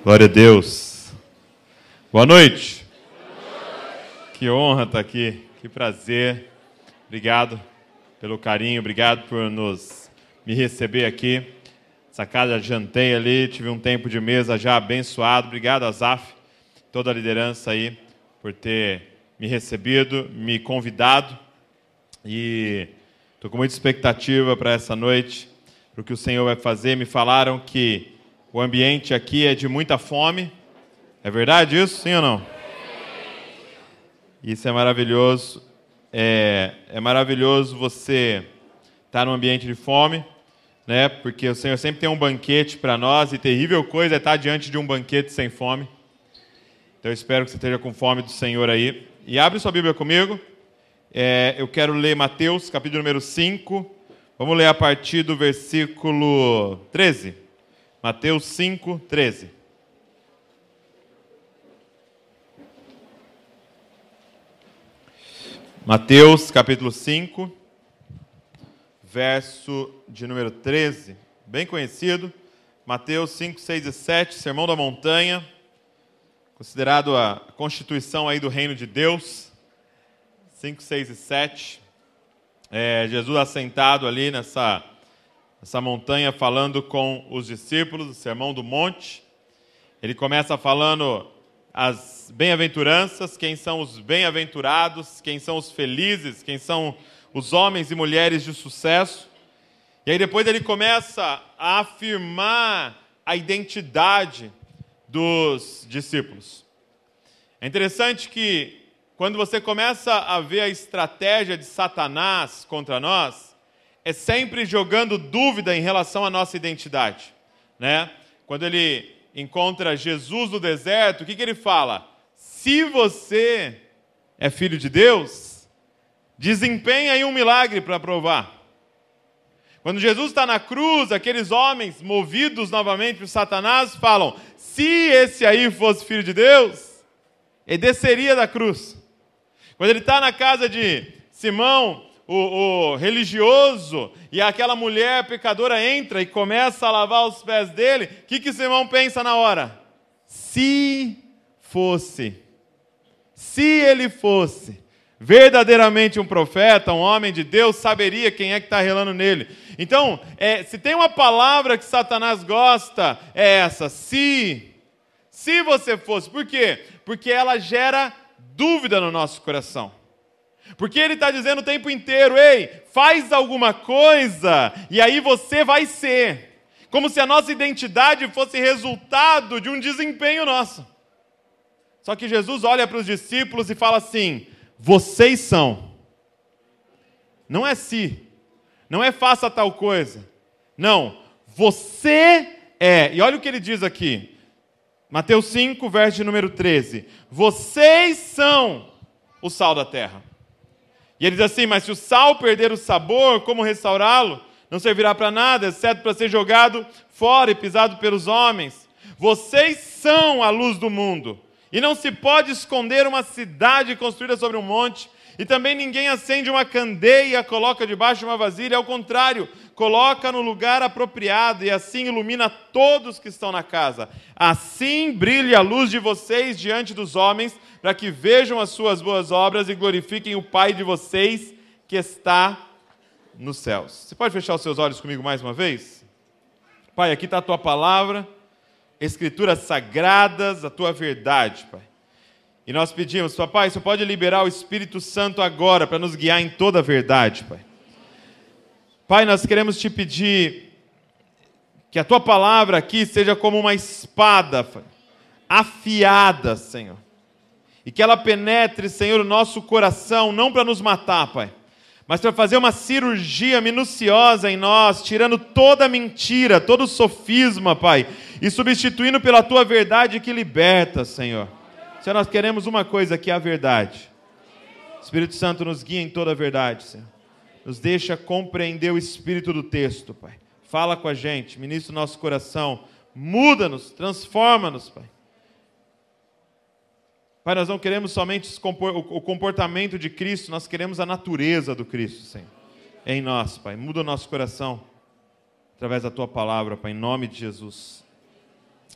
Glória a Deus. Boa noite. Que honra estar aqui, que prazer. Obrigado pelo carinho, obrigado por me receber aqui. Essa casa, jantei ali, tive um tempo de mesa já abençoado. Obrigado, Azaf, toda a liderança aí, por ter me recebido, me convidado. E estou com muita expectativa para essa noite, para o que o Senhor vai fazer. Me falaram que o ambiente aqui é de muita fome. É verdade isso? Sim ou não? Isso é maravilhoso. É maravilhoso você estar num ambiente de fome, né? Porque o Senhor sempre tem um banquete para nós, e terrível coisa é estar diante de um banquete sem fome. Então eu espero que você esteja com fome do Senhor aí. E abre sua Bíblia comigo. Eu quero ler Mateus, capítulo número 5. Vamos ler a partir do versículo 13. Mateus 5, 13. Mateus, capítulo 5, verso de número 13. Bem conhecido. Mateus 5, 6 e 7, Sermão da Montanha. Considerado a constituição aí do reino de Deus. 5, 6 e 7. Jesus assentado ali nessa montanha, falando com os discípulos, o Sermão do Monte. Ele começa falando as bem-aventuranças, quem são os bem-aventurados, quem são os felizes, quem são os homens e mulheres de sucesso. E aí depois ele começa a afirmar a identidade dos discípulos. É interessante que quando você começa a ver a estratégia de Satanás contra nós, é sempre jogando dúvida em relação à nossa identidade, né? Quando ele encontra Jesus no deserto, o que ele fala? Se você é filho de Deus, desempenha aí um milagre para provar. Quando Jesus está na cruz, aqueles homens, movidos novamente por Satanás, falam: se esse aí fosse filho de Deus, ele desceria da cruz. Quando ele está na casa de Simão, o religioso, e aquela mulher pecadora entra e começa a lavar os pés dele, o que Simão pensa na hora? Se ele fosse verdadeiramente um profeta, um homem de Deus, saberia quem é que está relando nele. Então, se tem uma palavra que Satanás gosta, é essa: se você fosse. Por quê? Porque ela gera dúvida no nosso coração. Porque ele está dizendo o tempo inteiro: ei, faz alguma coisa, e aí você vai ser. Como se a nossa identidade fosse resultado de um desempenho nosso. Só que Jesus olha para os discípulos e fala assim: vocês são. Não é se, não é faça tal coisa. Não, você é. E olha o que ele diz aqui. Mateus 5, verso de número 13. Vocês são o sal da terra. E ele diz assim: mas se o sal perder o sabor, como restaurá-lo? Não servirá para nada, exceto para ser jogado fora e pisado pelos homens. Vocês são a luz do mundo. E não se pode esconder uma cidade construída sobre um monte. E também ninguém acende uma candeia e a coloca debaixo de uma vasilha. Ao contrário, coloca no lugar apropriado e assim ilumina todos que estão na casa. Assim brilhe a luz de vocês diante dos homens, para que vejam as suas boas obras e glorifiquem o Pai de vocês que está nos céus. Você pode fechar os seus olhos comigo mais uma vez? Pai, aqui está a tua palavra, escrituras sagradas, a tua verdade, Pai. E nós pedimos: papai, você pode liberar o Espírito Santo agora para nos guiar em toda a verdade, Pai. Pai, nós queremos te pedir que a tua palavra aqui seja como uma espada, Pai, afiada, Senhor. E que ela penetre, Senhor, o nosso coração, não para nos matar, Pai, mas para fazer uma cirurgia minuciosa em nós, tirando toda mentira, todo sofisma, Pai, e substituindo pela tua verdade que liberta, Senhor. Senhor, nós queremos uma coisa, que é a verdade. Espírito Santo, nos guia em toda a verdade, Senhor. Nos deixa compreender o espírito do texto, Pai. Fala com a gente, ministra o nosso coração, muda-nos, transforma-nos, Pai. Pai, nós não queremos somente o comportamento de Cristo, nós queremos a natureza do Cristo, Senhor. Em nós, Pai. Muda o nosso coração através da tua palavra, Pai, em nome de Jesus.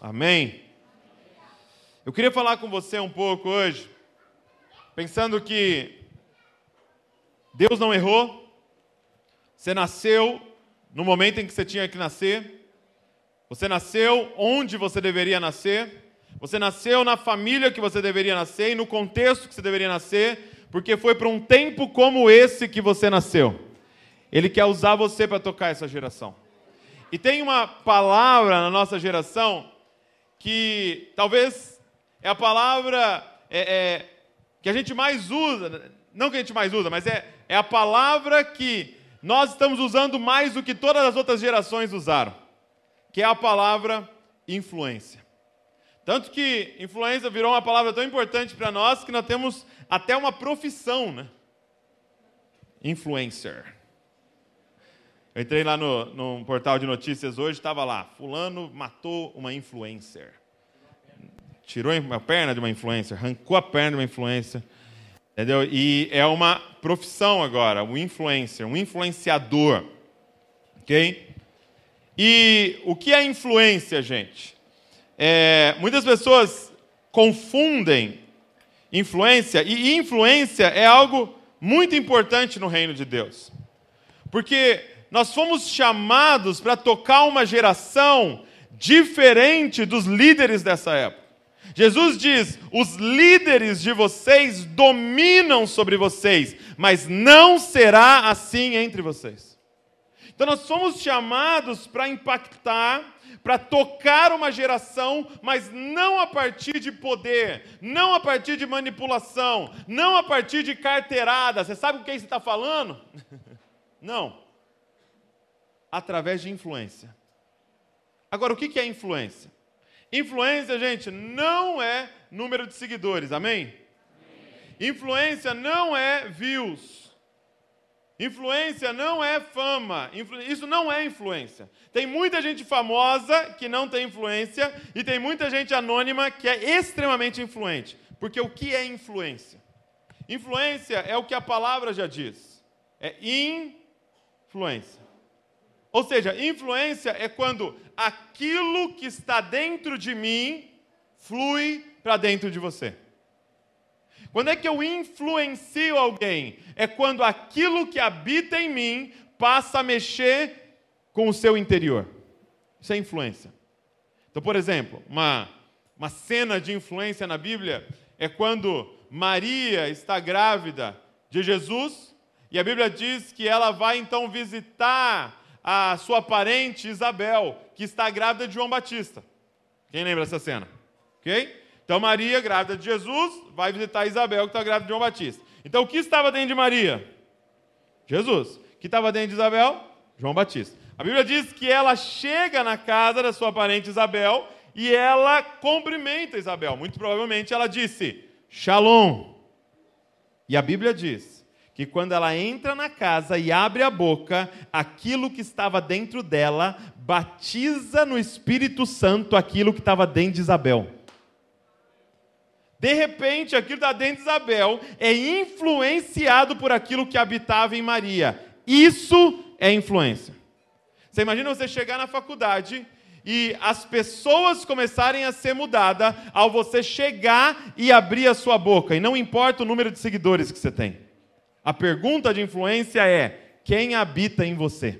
Amém. Eu queria falar com você um pouco hoje, pensando que Deus não errou, você nasceu no momento em que você tinha que nascer, você nasceu onde você deveria nascer, você nasceu na família que você deveria nascer e no contexto que você deveria nascer, porque foi para um tempo como esse que você nasceu. Ele quer usar você para tocar essa geração. E tem uma palavra na nossa geração que talvez é a palavra que a gente mais usa, não que a gente mais usa, mas é a palavra que nós estamos usando mais do que todas as outras gerações usaram, que é a palavra influência. Tanto que influência virou uma palavra tão importante para nós que nós temos até uma profissão, né? Influencer. Eu entrei lá no portal de notícias hoje, estava lá, fulano matou uma influencer. Tirou a perna de uma influencer, arrancou a perna de uma influencer, entendeu? E é uma profissão agora, um influencer, um influenciador, ok? E o que é influência, gente? Muitas pessoas confundem influência, e influência é algo muito importante no reino de Deus. Porque nós fomos chamados para tocar uma geração diferente dos líderes dessa época. Jesus diz, os líderes de vocês dominam sobre vocês, mas não será assim entre vocês. Então nós somos chamados para impactar, para tocar uma geração, mas não a partir de poder, não a partir de manipulação, não a partir de carteirada. Você sabe com quem você está falando? Não. Através de influência. Agora, o que é influência? Influência, gente, não é número de seguidores, amém? Influência não é views. Influência não é fama. Isso não é influência. Tem muita gente famosa que não tem influência e tem muita gente anônima que é extremamente influente. Porque o que é influência? Influência é o que a palavra já diz. É influência. Ou seja, influência é quando aquilo que está dentro de mim flui para dentro de você. Quando é que eu influencio alguém? É quando aquilo que habita em mim passa a mexer com o seu interior. Isso é influência. Então, por exemplo, uma cena de influência na Bíblia é quando Maria está grávida de Jesus e a Bíblia diz que ela vai então visitar a sua parente Isabel, que está grávida de João Batista. Quem lembra dessa cena? Ok? Então Maria, grávida de Jesus, vai visitar Isabel, que está grávida de João Batista. Então o que estava dentro de Maria? Jesus. O que estava dentro de Isabel? João Batista. A Bíblia diz que ela chega na casa da sua parente Isabel e ela cumprimenta Isabel. Muito provavelmente ela disse, Shalom. E a Bíblia diz que quando ela entra na casa e abre a boca, aquilo que estava dentro dela batiza no Espírito Santo aquilo que estava dentro de Isabel. De repente, aquilo que está dentro de Isabel é influenciado por aquilo que habitava em Maria. Isso é influência. Você imagina você chegar na faculdade e as pessoas começarem a ser mudadas ao você chegar e abrir a sua boca. E não importa o número de seguidores que você tem. A pergunta de influência é, quem habita em você?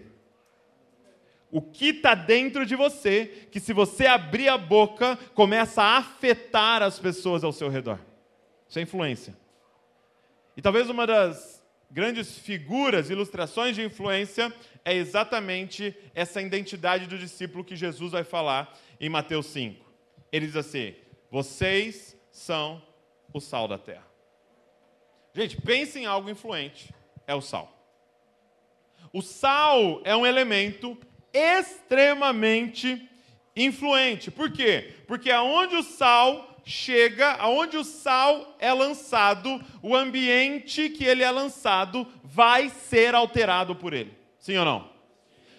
O que está dentro de você, que se você abrir a boca, começa a afetar as pessoas ao seu redor. Isso é influência. E talvez uma das grandes figuras, ilustrações de influência, é exatamente essa identidade do discípulo que Jesus vai falar em Mateus 5. Ele diz assim, vocês são o sal da terra. Gente, pense em algo influente, é o sal. O sal é um elemento extremamente influente. Por quê? Porque aonde o sal chega, aonde o sal é lançado, o ambiente que ele é lançado vai ser alterado por ele. Sim ou não?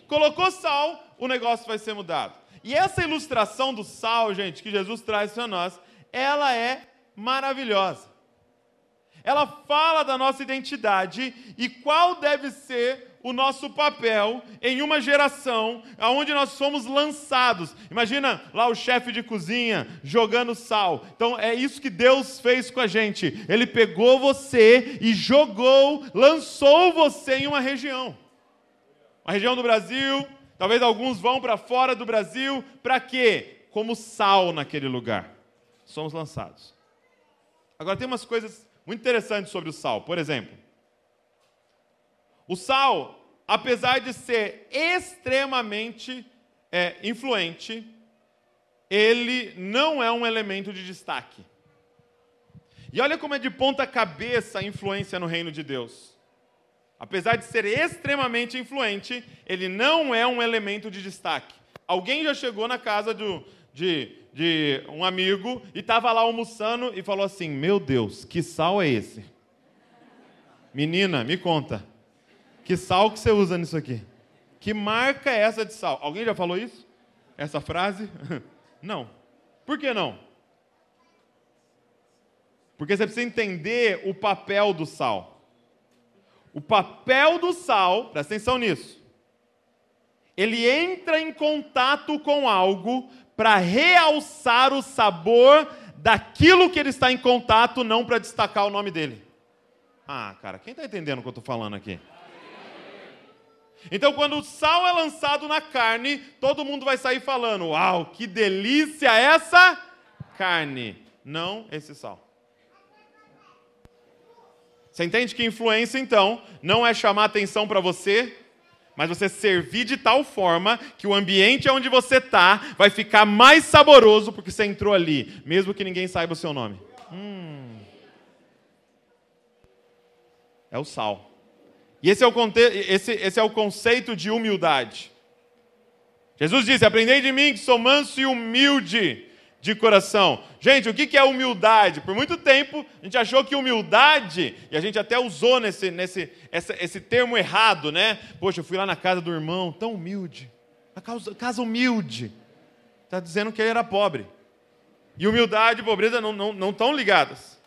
Colocou sal, o negócio vai ser mudado. E essa ilustração do sal, gente, que Jesus traz para nós, ela é maravilhosa. Ela fala da nossa identidade e qual deve ser o nosso papel em uma geração onde nós somos lançados. Imagina lá o chefe de cozinha jogando sal. Então é isso que Deus fez com a gente. Ele pegou você e jogou, lançou você em uma região. Uma região do Brasil, talvez alguns vão para fora do Brasil. Para quê? Como sal naquele lugar. Somos lançados. Agora tem umas coisas muito interessantes sobre o sal. Por exemplo, o sal, apesar de ser extremamente influente, ele não é um elemento de destaque. E olha como é de ponta cabeça a influência no reino de Deus. Apesar de ser extremamente influente, ele não é um elemento de destaque. Alguém já chegou na casa de um amigo e estava lá almoçando e falou assim: meu Deus, que sal é esse? Menina, me conta. Que sal que você usa nisso aqui? Que marca é essa de sal? Alguém já falou isso? Essa frase? Não. Por que não? Porque você precisa entender o papel do sal. O papel do sal, presta atenção nisso, ele entra em contato com algo para realçar o sabor daquilo que ele está em contato, não para destacar o nome dele. Ah, cara, quem está entendendo o que eu estou falando aqui? Então, quando o sal é lançado na carne, todo mundo vai sair falando: uau, que delícia essa carne. Não esse sal. Você entende que influência, então, não é chamar atenção para você, mas você servir de tal forma que o ambiente onde você está vai ficar mais saboroso porque você entrou ali, mesmo que ninguém saiba o seu nome. É o sal. E esse é o conceito de humildade. Jesus disse: aprendei de mim que sou manso e humilde de coração. Gente, o que é humildade? Por muito tempo a gente achou que humildade, e a gente até usou esse termo errado, né? Poxa, eu fui lá na casa do irmão, tão humilde. A casa humilde. Está dizendo que ele era pobre. E humildade e pobreza não estão ligadas.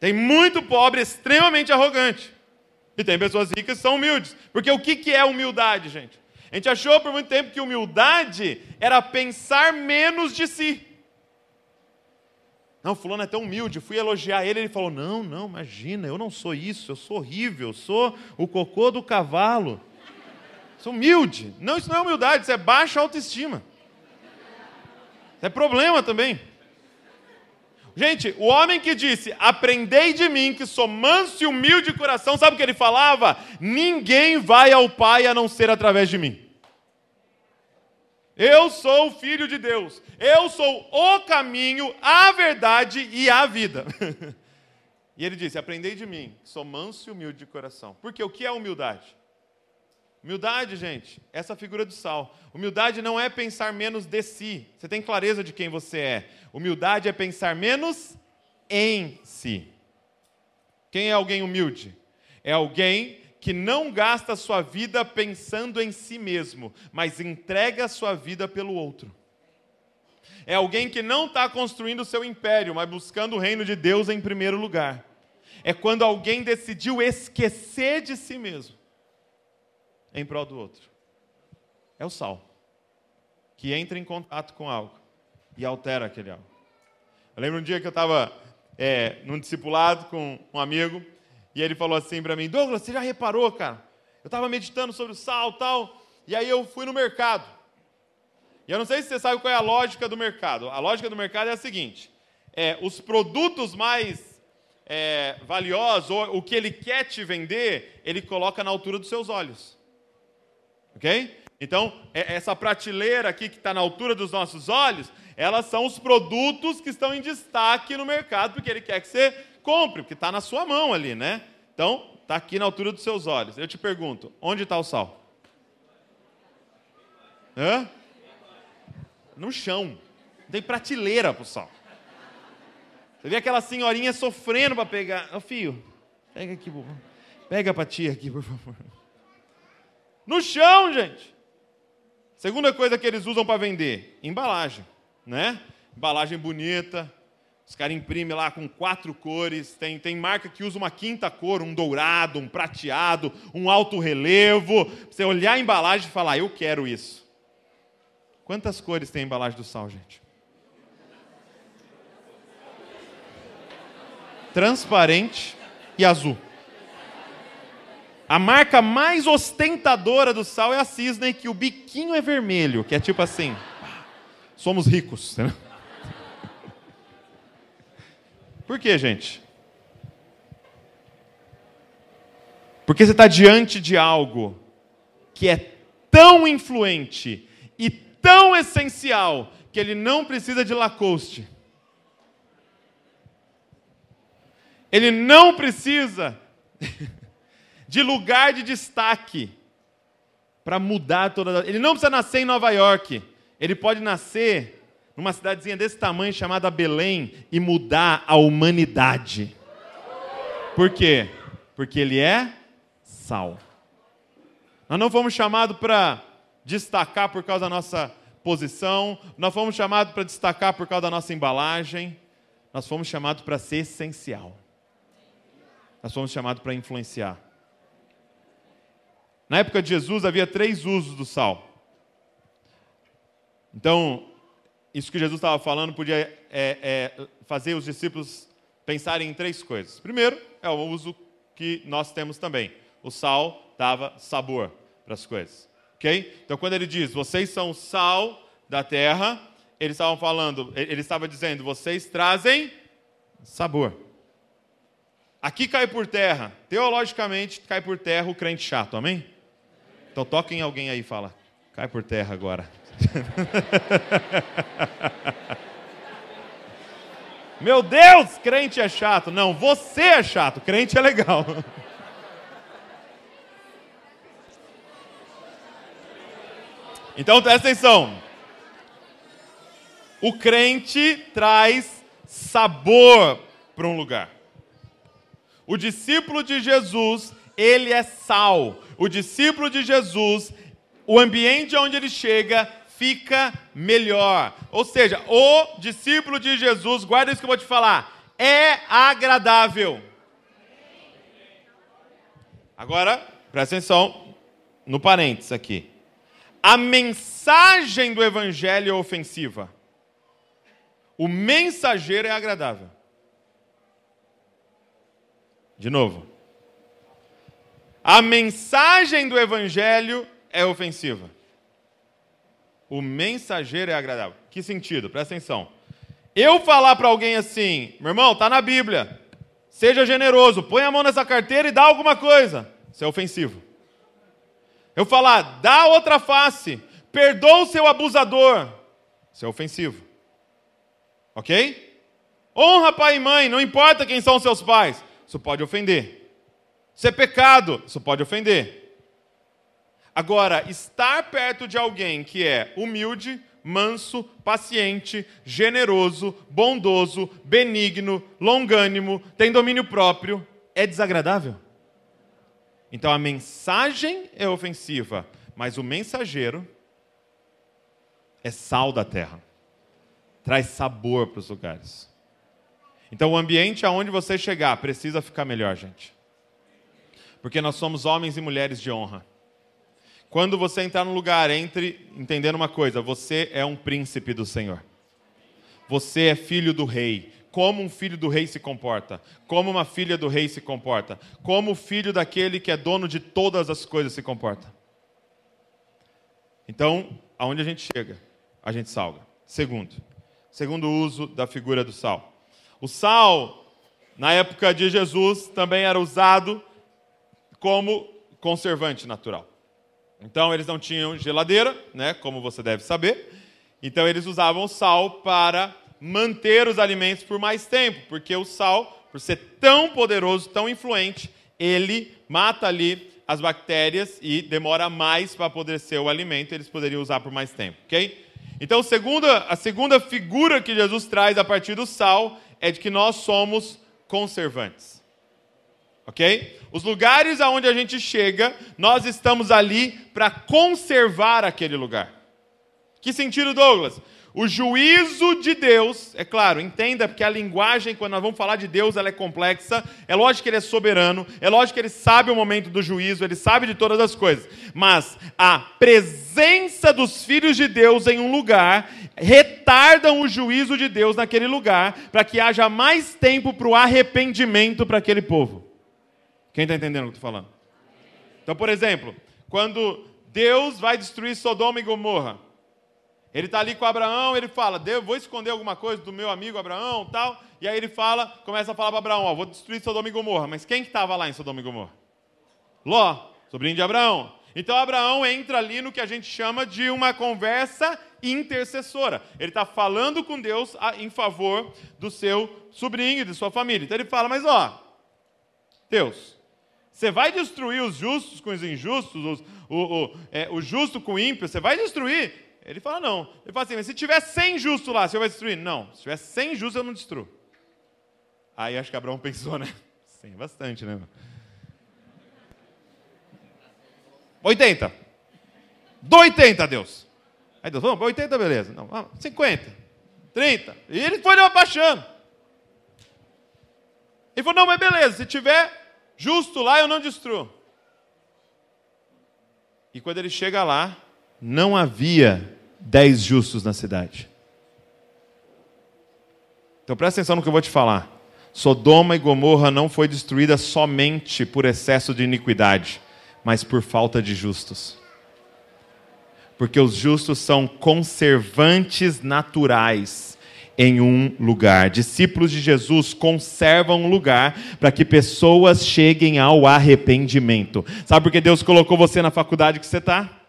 Tem muito pobre extremamente arrogante. E tem pessoas ricas que são humildes. Porque o que é humildade, gente? A gente achou por muito tempo que humildade era pensar menos de si. Não, fulano é tão humilde, fui elogiar ele, ele falou: não, imagina, eu não sou isso, eu sou horrível, eu sou o cocô do cavalo. Sou humilde. Não, isso não é humildade, isso é baixa autoestima. Isso é problema também. Gente, o homem que disse: aprendei de mim, que sou manso e humilde de coração, sabe o que ele falava? Ninguém vai ao Pai a não ser através de mim. Eu sou o Filho de Deus. Eu sou o caminho, a verdade e a vida. E ele disse: aprendei de mim, que sou manso e humilde de coração. Porque o que é humildade? Humildade, gente, essa figura do sal. Humildade não é pensar menos de si. Você tem clareza de quem você é. Humildade é pensar menos em si. Quem é alguém humilde? É alguém que não gasta a sua vida pensando em si mesmo, mas entrega a sua vida pelo outro. É alguém que não está construindo o seu império, mas buscando o reino de Deus em primeiro lugar. É quando alguém decidiu esquecer de si mesmo em prol do outro. É o sal, que entra em contato com algo e altera aquele algo. Eu lembro um dia que eu estava num discipulado com um amigo, e ele falou assim para mim: Douglas, você já reparou, cara? Eu estava meditando sobre o sal e tal, e aí eu fui no mercado. E eu não sei se você sabe qual é a lógica do mercado. A lógica do mercado é a seguinte: os produtos mais valiosos, ou o que ele quer te vender, ele coloca na altura dos seus olhos. Ok? Então, essa prateleira aqui que está na altura dos nossos olhos, elas são os produtos que estão em destaque no mercado, porque ele quer que você compre, porque está na sua mão ali, né? Então, está aqui na altura dos seus olhos. Eu te pergunto, onde está o sal? No chão. Não tem prateleira para o sal. Você vê aquela senhorinha sofrendo para pegar. Ô filho, pega aqui, pega para tia aqui, por favor. No chão, gente. Segunda coisa que eles usam para vender: embalagem, né? Embalagem bonita, Os caras imprimem lá com 4 cores, tem marca que usa uma 5ª cor, um dourado, um prateado, um alto relevo. Você olhar a embalagem e falar, eu quero isso. Quantas cores tem a embalagem do sal, gente? Transparente e azul. A marca mais ostentadora do sal é a Cisne, que o biquinho é vermelho, que é tipo assim, somos ricos, né? Por quê, gente? Porque você está diante de algo que é tão influente e tão essencial que ele não precisa de Lacoste. Ele não precisa de lugar de destaque para mudar toda. Ele não precisa nascer em Nova York. Ele pode nascer numa cidadezinha desse tamanho chamada Belém e mudar a humanidade. Por quê? Porque ele é sal. Nós não fomos chamados para destacar por causa da nossa posição, nós fomos chamados para destacar por causa da nossa embalagem, nós fomos chamados para ser essencial. Nós fomos chamados para influenciar. Na época de Jesus havia 3 usos do sal. Então, isso que Jesus estava falando podia fazer os discípulos pensarem em 3 coisas. Primeiro, é o uso que nós temos também. O sal dava sabor para as coisas. Okay? Então, quando ele diz, vocês são o sal da terra, ele estava dizendo, vocês trazem sabor. Aqui cai por terra, teologicamente cai por terra o crente chato, amém? Então toquem alguém aí e fala, cai por terra agora. Meu Deus, crente é chato. Não, você é chato, crente é legal. Então presta atenção. O crente traz sabor para um lugar. O discípulo de Jesus, ele é sal. O discípulo de Jesus, o ambiente onde ele chega fica melhor. Ou seja, o discípulo de Jesus, guarda isso que eu vou te falar, é agradável. Agora, presta atenção no parênteses aqui. A mensagem do evangelho é ofensiva. O mensageiro é agradável. De novo. A mensagem do evangelho é ofensiva. O mensageiro é agradável. Que sentido? Presta atenção. Eu falar para alguém assim, meu irmão, está na Bíblia, seja generoso, põe a mão nessa carteira e dá alguma coisa. Isso é ofensivo. Eu falar, dá outra face, perdoa o seu abusador. Isso é ofensivo. Ok? Honra pai e mãe, não importa quem são seus pais. Isso pode ofender. Isso é pecado, isso pode ofender. Agora, estar perto de alguém que é humilde, manso, paciente, generoso, bondoso, benigno, longânimo, tem domínio próprio, é desagradável? Então a mensagem é ofensiva, mas o mensageiro é sal da terra. Traz sabor para os lugares. Então o ambiente aonde você chegar precisa ficar melhor, gente. Porque nós somos homens e mulheres de honra. Quando você entrar num lugar, entre entendendo uma coisa, você é um príncipe do Senhor. Você é filho do rei. Como um filho do rei se comporta? Como uma filha do rei se comporta? Como o filho daquele que é dono de todas as coisas se comporta? Então, aonde a gente chega, a gente salga. Segundo uso da figura do sal. O sal, na época de Jesus, também era usado como conservante natural. Então, eles não tinham geladeira, né, como você deve saber. Então, eles usavam o sal para manter os alimentos por mais tempo, porque o sal, por ser tão poderoso, tão influente, ele mata ali as bactérias e demora mais para apodrecer o alimento, eles poderiam usar por mais tempo, ok? Então, a segunda figura que Jesus traz a partir do sal é de que nós somos conservantes. Ok? Os lugares aonde a gente chega, nós estamos ali para conservar aquele lugar. Que sentido, Douglas? O juízo de Deus, é claro, entenda, porque a linguagem, quando nós vamos falar de Deus, ela é complexa. É lógico que Ele é soberano, é lógico que Ele sabe o momento do juízo, Ele sabe de todas as coisas. Mas a presença dos filhos de Deus em um lugar retardam o juízo de Deus naquele lugar, para que haja mais tempo para o arrependimento para aquele povo. Quem está entendendo o que eu estou falando? Então, por exemplo, quando Deus vai destruir Sodoma e Gomorra, Ele está ali com Abraão, ele fala, vou esconder alguma coisa do meu amigo Abraão, tal. E aí ele começa a falar para Abraão, vou destruir Sodoma e Gomorra. Mas quem que estava lá em Sodoma e Gomorra? Ló, sobrinho de Abraão. Então Abraão entra ali no que a gente chama de uma conversa intercessora. Ele está falando com Deus em favor do seu sobrinho e de sua família. Então ele fala, mas Deus, você vai destruir os justos com os injustos, o justo com o ímpio, você vai destruir? Ele fala, não. Ele fala assim, mas se tiver 100 justos lá, você vai destruir? Não, se tiver 100 justos, eu não destruo. Aí acho que Abraão pensou, né? 100 é bastante, né? 80. Dou 80, Deus. Aí Deus, vamos, 80, beleza. Não, 50, 30. E ele foi abaixando. Ele falou, não, mas beleza, se tiver justo lá, eu não destruo. E quando ele chega lá, não havia 10 justos na cidade. Então presta atenção no que eu vou te falar. Sodoma e Gomorra não foi destruída somente por excesso de iniquidade, mas por falta de justos. Porque os justos são conservantes naturais em um lugar. Discípulos de Jesus conservam um lugar para que pessoas cheguem ao arrependimento. Sabe por que Deus colocou você na faculdade que você está?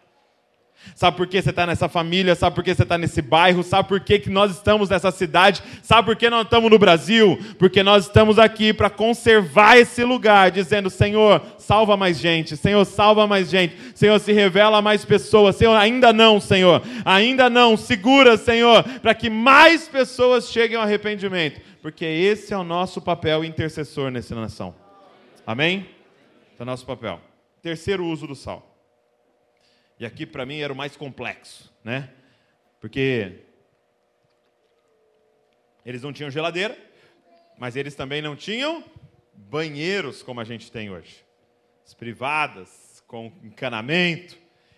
Sabe por que você está nessa família? Sabe por que você está nesse bairro? Sabe por que nós estamos nessa cidade? Sabe por que nós estamos no Brasil? Porque nós estamos aqui para conservar esse lugar, dizendo, Senhor, salva mais gente. Senhor, salva mais gente. Senhor, se revela a mais pessoas. Senhor, ainda não, Senhor. Ainda não. Segura, Senhor, para que mais pessoas cheguem ao arrependimento. Porque esse é o nosso papel intercessor nessa nação. Amém? Esse é o nosso papel. Terceiro uso do sal. E aqui, para mim, era o mais complexo, né? Porque eles não tinham geladeira, mas eles também não tinham banheiros como a gente tem hoje. As privadas, com encanamento.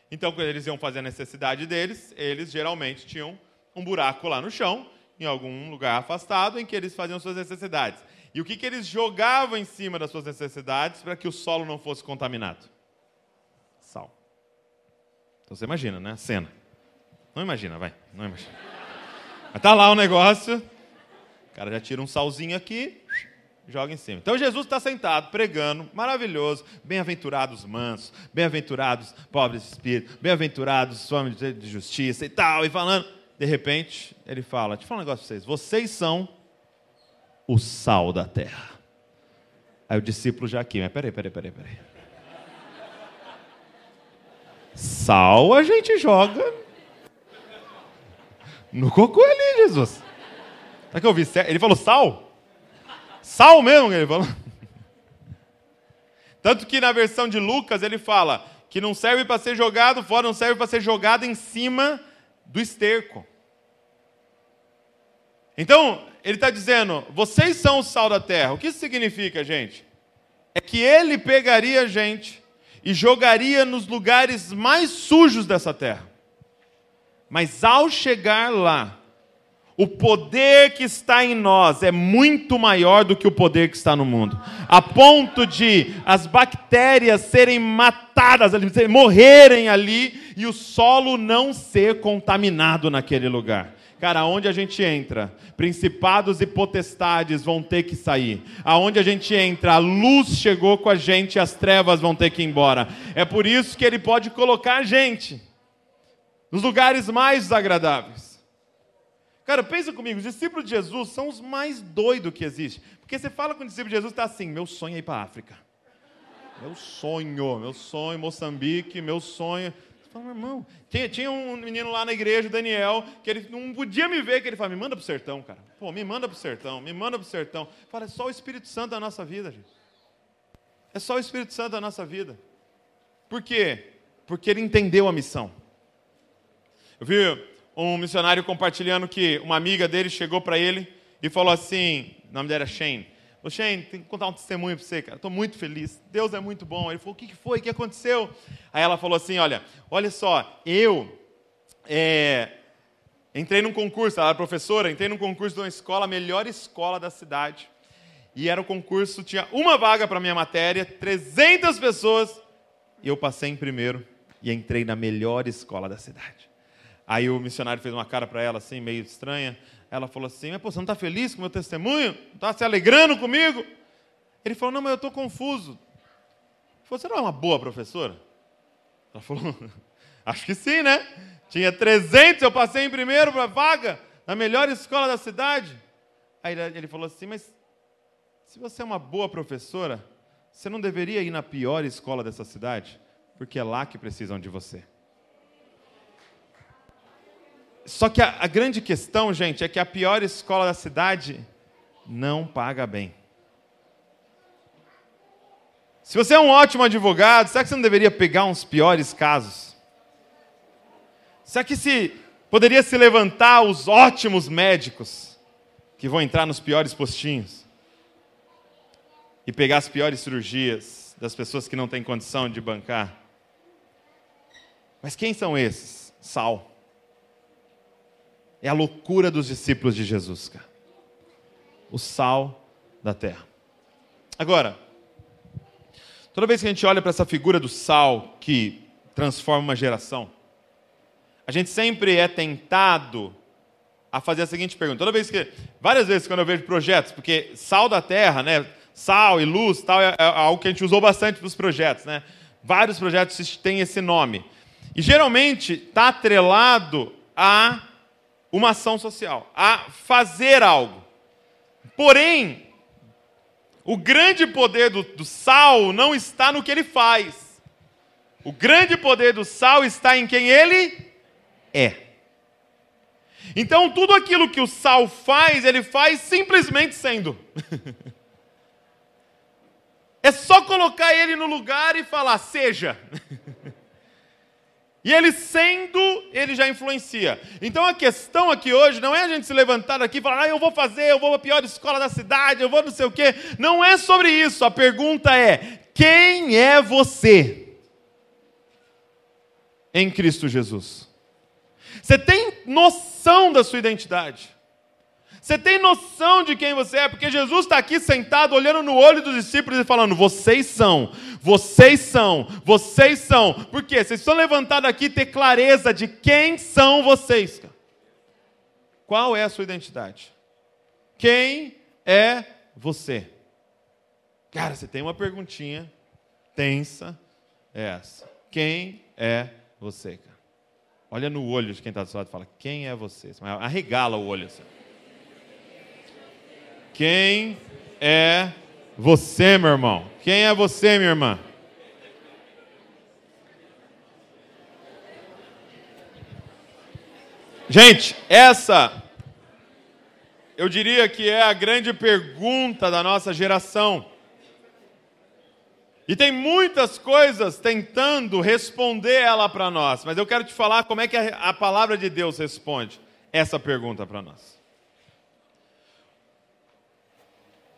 Então, quando eles iam fazer a necessidade deles, eles geralmente tinham um buraco lá no chão, em algum lugar afastado, em que eles faziam suas necessidades. E o que eles jogavam em cima das suas necessidades para que o solo não fosse contaminado? Sal. Então você imagina, né? A cena. Não imagina, vai. Não imagina. Mas tá lá o negócio. O cara já tira um salzinho aqui, joga em cima. Então Jesus está sentado, pregando, maravilhoso. Bem-aventurados mansos, bem-aventurados pobres de espírito, bem-aventurados homens de justiça e tal. E falando, de repente, ele fala, deixa eu falar um negócio para vocês. Vocês são o sal da terra. Aí o discípulo já aqui, mas peraí. Sal a gente joga no cocô ali, Jesus. Será que eu ouvi certo? Ele falou sal? Sal mesmo que ele falou? Tanto que na versão de Lucas ele fala que não serve para ser jogado fora, não serve para ser jogado em cima do esterco. Então, ele está dizendo, vocês são o sal da terra. O que isso significa, gente? É que ele pegaria a gente e jogaria nos lugares mais sujos dessa terra. Mas ao chegar lá, o poder que está em nós é muito maior do que o poder que está no mundo. A ponto de as bactérias serem matadas, morrerem ali e o solo não ser contaminado naquele lugar. Cara, aonde a gente entra, principados e potestades vão ter que sair. Aonde a gente entra, a luz chegou com a gente, as trevas vão ter que ir embora. É por isso que ele pode colocar a gente nos lugares mais desagradáveis. Cara, pensa comigo, os discípulos de Jesus são os mais doidos que existem. Porque você fala com o discípulo de Jesus, está assim, meu sonho é ir para a África. Meu sonho, Moçambique, meu sonho... Fala, meu irmão, tinha um menino lá na igreja, Daniel, que ele não podia me ver, que ele fala, me manda pro sertão, cara. Pô, me manda pro sertão. Fala, é só o Espírito Santo da nossa vida, gente. É só o Espírito Santo da nossa vida. Por quê? Porque ele entendeu a missão. Eu vi um missionário compartilhando que uma amiga dele chegou para ele e falou assim, o nome dela era Shane. Ô Shane, tem que contar um testemunho para você, cara. Estou muito feliz. Deus é muito bom. Ele falou, o que foi? O que aconteceu? Aí ela falou assim, olha só, eu entrei num concurso, ela era professora, entrei num concurso de uma escola, a melhor escola da cidade. E era o concurso, tinha uma vaga para a minha matéria, 300 pessoas, e eu passei em primeiro e entrei na melhor escola da cidade. Aí o missionário fez uma cara para ela assim, meio estranha. Ela falou assim, mas pô, você não está feliz com o meu testemunho? Não está se alegrando comigo? Ele falou, não, mas eu estou confuso. Ele falou, você não é uma boa professora? Ela falou, acho que sim, né? Tinha 300, eu passei em primeiro para a vaga, na melhor escola da cidade. Aí ele falou assim, mas se você é uma boa professora, você não deveria ir na pior escola dessa cidade? Porque é lá que precisam de você. Só que a grande questão, gente, é que a pior escola da cidade não paga bem. Se você é um ótimo advogado, será que você não deveria pegar uns piores casos? Será que poderia se levantar os ótimos médicos que vão entrar nos piores postinhos? E pegar as piores cirurgias das pessoas que não têm condição de bancar? Mas quem são esses? Sal. É a loucura dos discípulos de Jesus, cara. O sal da terra. Agora, toda vez que a gente olha para essa figura do sal que transforma uma geração, a gente sempre é tentado a fazer a seguinte pergunta. Várias vezes quando eu vejo projetos, porque sal da terra, né, sal e luz, tal, é algo que a gente usou bastante para os projetos, né? Vários projetos têm esse nome. E geralmente está atrelado a uma ação social, a fazer algo. Porém, o grande poder do sal não está no que ele faz. O grande poder do sal está em quem ele é. Então, tudo aquilo que o sal faz, ele faz simplesmente sendo. É só colocar ele no lugar e falar, seja. E ele sendo, ele já influencia. Então a questão aqui hoje não é a gente se levantar aqui e falar, eu vou para a pior escola da cidade, eu vou não sei o quê. Não é sobre isso. A pergunta é, quem é você em Cristo Jesus? Você tem noção da sua identidade? Você tem noção de quem você é? Porque Jesus está aqui sentado, olhando no olho dos discípulos e falando, vocês são. Por quê? Vocês estão levantados aqui ter clareza de quem são vocês. Qual é a sua identidade? Quem é você? Cara, você tem uma perguntinha tensa, é essa. Quem é você, cara? Olha no olho de quem está do seu lado e fala, quem é você? Arregala o olho assim. Quem é você, meu irmão? Quem é você, minha irmã? Gente, essa, eu diria que é a grande pergunta da nossa geração. E tem muitas coisas tentando responder ela para nós, mas eu quero te falar como é que a palavra de Deus responde essa pergunta para nós.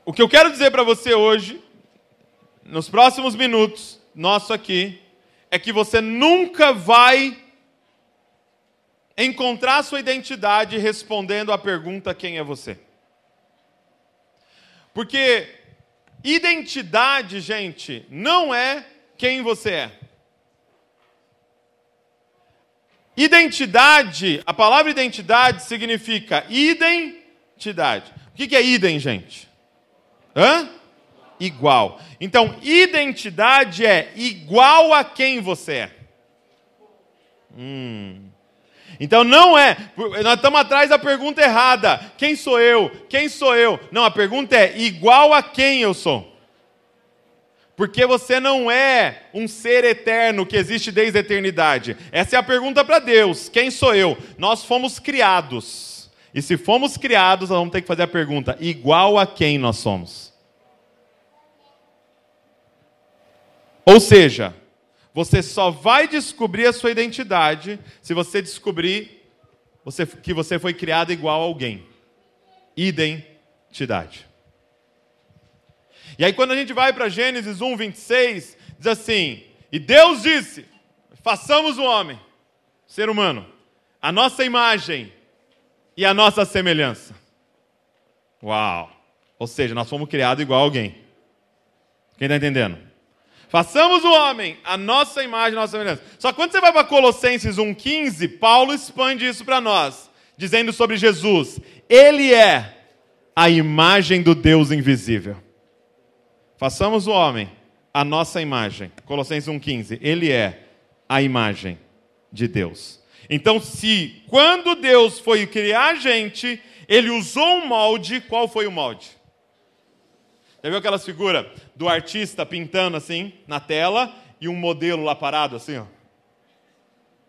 O que eu quero dizer para você hoje, nos próximos minutos, nosso aqui, é que você nunca vai encontrar a sua identidade respondendo à pergunta quem é você. Porque identidade, gente, não é quem você é. Identidade, a palavra identidade significa identidade. O que é idem, gente? Igual. Então, identidade é igual a quem você é. Então não é, nós estamos atrás da pergunta errada. Quem sou eu? Quem sou eu? Não, a pergunta é igual a quem eu sou. Porque você não é um ser eterno que existe desde a eternidade. Essa é a pergunta para Deus. Quem sou eu? Nós fomos criados. E se fomos criados, nós vamos ter que fazer a pergunta, igual a quem nós somos? Ou seja, você só vai descobrir a sua identidade se você descobrir que você foi criado igual a alguém. Identidade. E aí quando a gente vai para Gênesis 1, 26, diz assim: e Deus disse, façamos o homem, ser humano, a nossa imagem e a nossa semelhança. Uau! Ou seja, nós fomos criados igual a alguém. Quem está entendendo? Façamos o homem, a nossa imagem, a nossa semelhança. Só que quando você vai para Colossenses 1,15, Paulo expande isso para nós, dizendo sobre Jesus: Ele é a imagem do Deus invisível. Façamos o homem, a nossa imagem. Colossenses 1,15, Ele é a imagem de Deus. Então, se quando Deus foi criar a gente, Ele usou um molde, qual foi o molde? Já viu aquelas figuras do artista pintando assim, na tela, e um modelo lá parado assim, ó?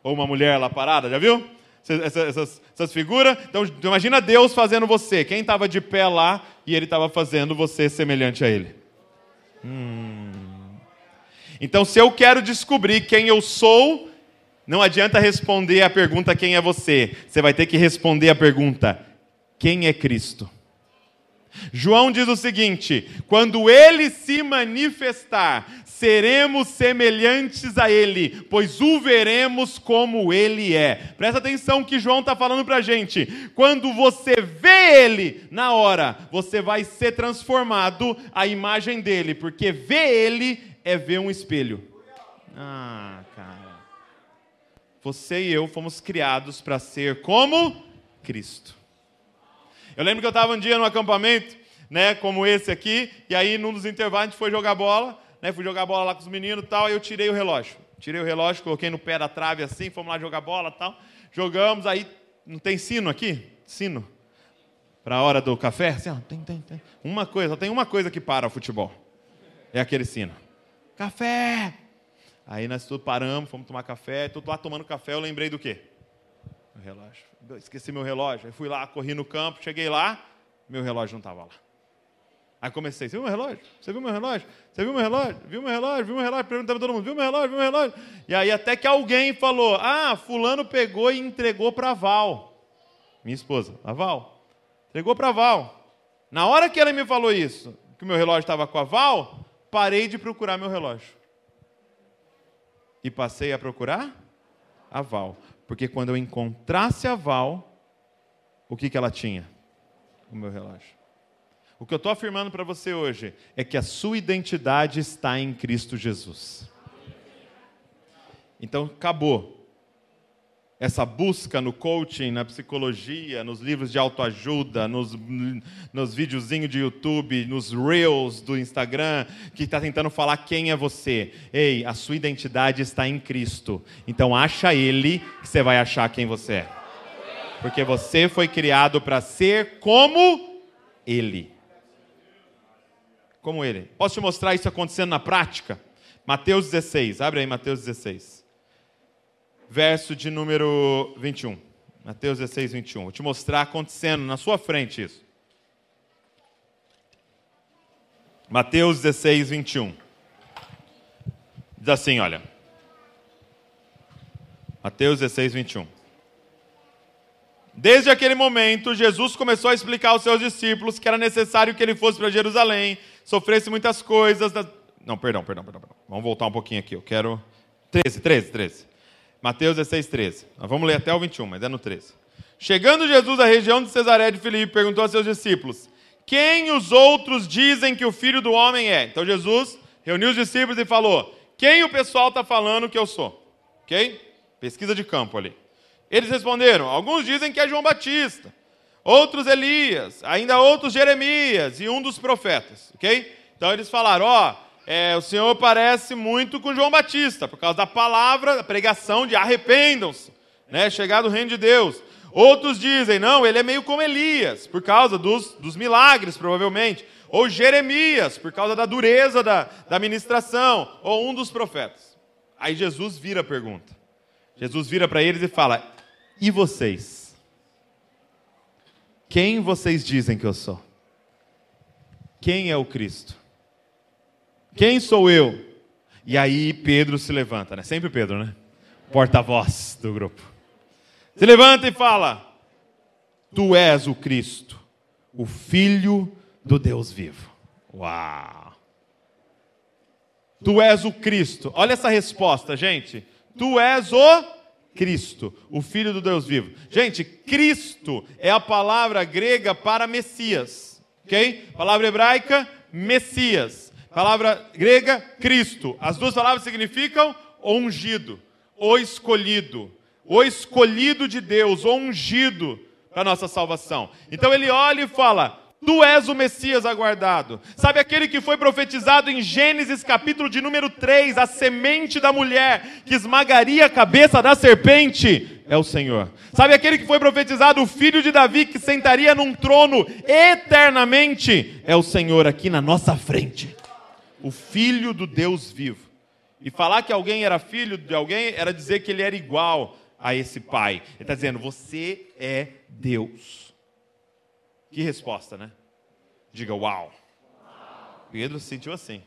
Ou uma mulher lá parada, já viu? Essas figuras. Então, imagina Deus fazendo você. Quem estava de pé lá e Ele estava fazendo você semelhante a Ele? Então, se eu quero descobrir quem eu sou, não adianta responder a pergunta quem é você. Você vai ter que responder a pergunta: quem é Cristo? João diz o seguinte: quando Ele se manifestar, seremos semelhantes a Ele, pois o veremos como Ele é. Presta atenção que João está falando para a gente. Quando você vê Ele, na hora, você vai ser transformado à imagem dEle, porque ver Ele é ver um espelho. Cara. Você e eu fomos criados para ser como Cristo. Eu lembro que eu estava um dia num acampamento, né, como esse aqui, e aí num dos intervalos a gente foi jogar bola, né, fui jogar bola lá com os meninos e tal, aí eu tirei o relógio, coloquei no pé da trave assim, fomos lá jogar bola e tal, jogamos, aí não tem sino aqui? Sino? Para a hora do café? Assim, ó, tem. Só tem uma coisa que para o futebol, é aquele sino. Café! Aí nós tudo paramos, fomos tomar café, tudo lá tomando café, eu lembrei do quê? O relógio. Esqueci meu relógio. Aí fui lá, corri no campo, cheguei lá, meu relógio não estava lá. Aí comecei: você viu meu relógio? Você viu meu relógio? Você viu meu relógio? Viu meu relógio? Viu meu relógio? Perguntava para todo mundo: viu meu relógio? Viu meu relógio? E aí até que alguém falou: fulano pegou e entregou para a Val. Minha esposa, a Val. Entregou para a Val. Na hora que ela me falou isso, que o meu relógio estava com a Val, parei de procurar meu relógio. E passei a procurar a Val. Porque quando eu encontrasse a Val, o que ela tinha? O meu relógio. O que eu estou afirmando para você hoje é que a sua identidade está em Cristo Jesus. Então, acabou essa busca no coaching, na psicologia, nos livros de autoajuda, nos videozinhos de YouTube, nos Reels do Instagram, que está tentando falar quem é você. Ei, a sua identidade está em Cristo. Então acha Ele, que você vai achar quem você é. Porque você foi criado para ser como Ele. Como Ele. Posso te mostrar isso acontecendo na prática? Mateus 16, abre aí Mateus 16. Verso de número 21. Mateus 16, 21. Vou te mostrar acontecendo na sua frente isso. Mateus 16, 21. Diz assim, olha. Mateus 16, 21. Desde aquele momento, Jesus começou a explicar aos seus discípulos que era necessário que ele fosse para Jerusalém, sofresse muitas coisas. Não, perdão. Vamos voltar um pouquinho aqui. Eu quero 13. Mateus 16, 13. Nós vamos ler até o 21, mas é no 13. Chegando Jesus à região de Cesaré de Filipe, perguntou a seus discípulos: quem os outros dizem que o Filho do Homem é? Então Jesus reuniu os discípulos e falou: quem o pessoal está falando que eu sou? Ok? Pesquisa de campo ali. Eles responderam: alguns dizem que é João Batista, outros Elias, ainda outros Jeremias e um dos profetas. Ok? Então eles falaram: o Senhor parece muito com João Batista, por causa da palavra, da pregação de arrependam-se, né? Chegado o reino de Deus. Outros dizem: não, ele é meio como Elias, por causa dos milagres, provavelmente. Ou Jeremias, por causa da dureza da ministração. Ou um dos profetas. Aí Jesus vira a pergunta. Jesus vira para eles e fala: e vocês? Quem vocês dizem que eu sou? Quem é o Cristo? Quem sou eu? E aí Pedro se levanta, né? Sempre Pedro, né? Porta-voz do grupo. Se levanta e fala: Tu és o Cristo, o Filho do Deus vivo. Uau! Tu és o Cristo. Olha essa resposta, gente. Tu és o Cristo, o Filho do Deus vivo. Gente, Cristo é a palavra grega para Messias. Ok? Palavra hebraica, Messias. Palavra grega, Cristo. As duas palavras significam ungido, o escolhido de Deus, o ungido para a nossa salvação. Então ele olha e fala: Tu és o Messias aguardado. Sabe aquele que foi profetizado em Gênesis capítulo de número 3, a semente da mulher que esmagaria a cabeça da serpente? É o Senhor. Sabe aquele que foi profetizado, o filho de Davi, que sentaria num trono eternamente? É o Senhor aqui na nossa frente. O Filho do Deus vivo. E falar que alguém era filho de alguém era dizer que ele era igual a esse pai. Ele está dizendo: você é Deus. Que resposta, né? Diga uau. Pedro se sentiu assim.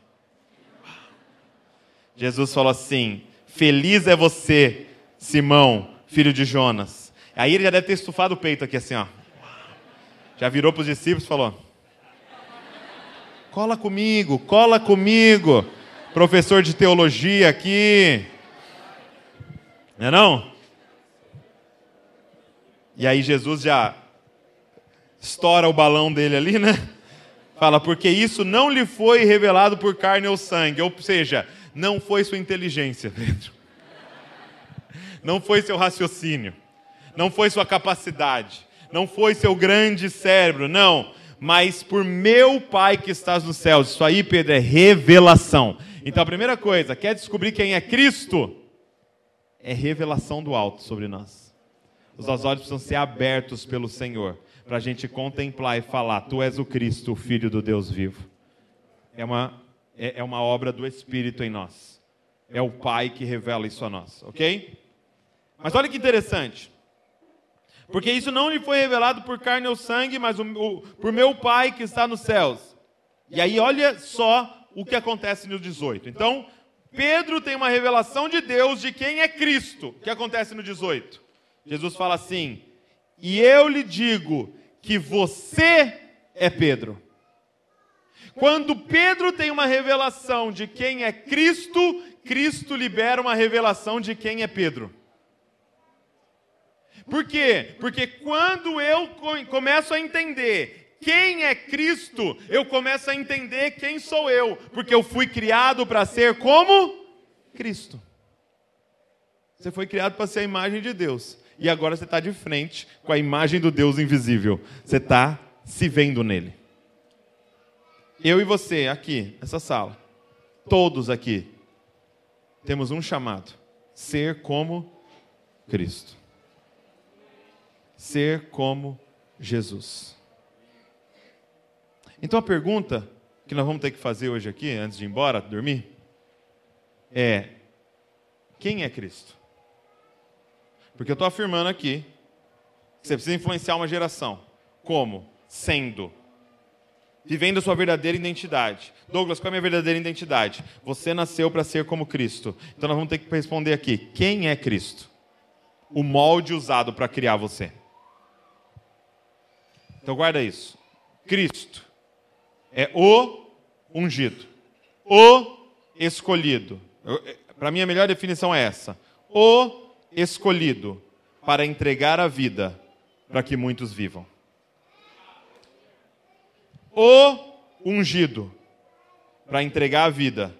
Jesus falou assim: feliz é você, Simão, filho de Jonas. Aí ele já deve ter estufado o peito aqui assim, ó. Já virou para os discípulos e falou: cola comigo, professor de teologia aqui. Não é não? E aí Jesus já estoura o balão dele ali, né? Fala: porque isso não lhe foi revelado por carne ou sangue. Ou seja, não foi sua inteligência, Pedro. Não foi seu raciocínio. Não foi sua capacidade. Não foi seu grande cérebro. Não. Mas por meu Pai que estás nos céus. Isso aí, Pedro, é revelação. Então a primeira coisa, quer descobrir quem é Cristo? É revelação do alto sobre nós. Os nossos olhos precisam ser abertos pelo Senhor, para a gente contemplar e falar: Tu és o Cristo, o Filho do Deus vivo. É uma obra do Espírito em nós. É o Pai que revela isso a nós, ok? Mas olha que interessante. Porque isso não lhe foi revelado por carne ou sangue, mas por meu Pai que está nos céus. E aí olha só o que acontece no 18. Então, Pedro tem uma revelação de Deus de quem é Cristo. O que acontece no 18? Jesus fala assim: e eu lhe digo que você é Pedro. Quando Pedro tem uma revelação de quem é Cristo, Cristo libera uma revelação de quem é Pedro. Por quê? Porque quando eu começo a entender quem é Cristo, eu começo a entender quem sou eu. Porque eu fui criado para ser como Cristo. Você foi criado para ser a imagem de Deus. E agora você está de frente com a imagem do Deus invisível. Você está se vendo nele. Eu e você aqui, nessa sala, todos aqui, temos um chamado: ser como Cristo. Ser como Jesus. Então a pergunta que nós vamos ter que fazer hoje aqui, antes de ir embora, dormir, é: quem é Cristo? Porque eu estou afirmando aqui que você precisa influenciar uma geração. Como? Sendo. Vivendo a sua verdadeira identidade. Douglas, qual é a minha verdadeira identidade? Você nasceu para ser como Cristo. Então nós vamos ter que responder aqui: quem é Cristo? O molde usado para criar você. Então guarda isso. Cristo é o ungido, o escolhido. Para mim a melhor definição é essa: o escolhido para entregar a vida para que muitos vivam. O ungido para entregar a vida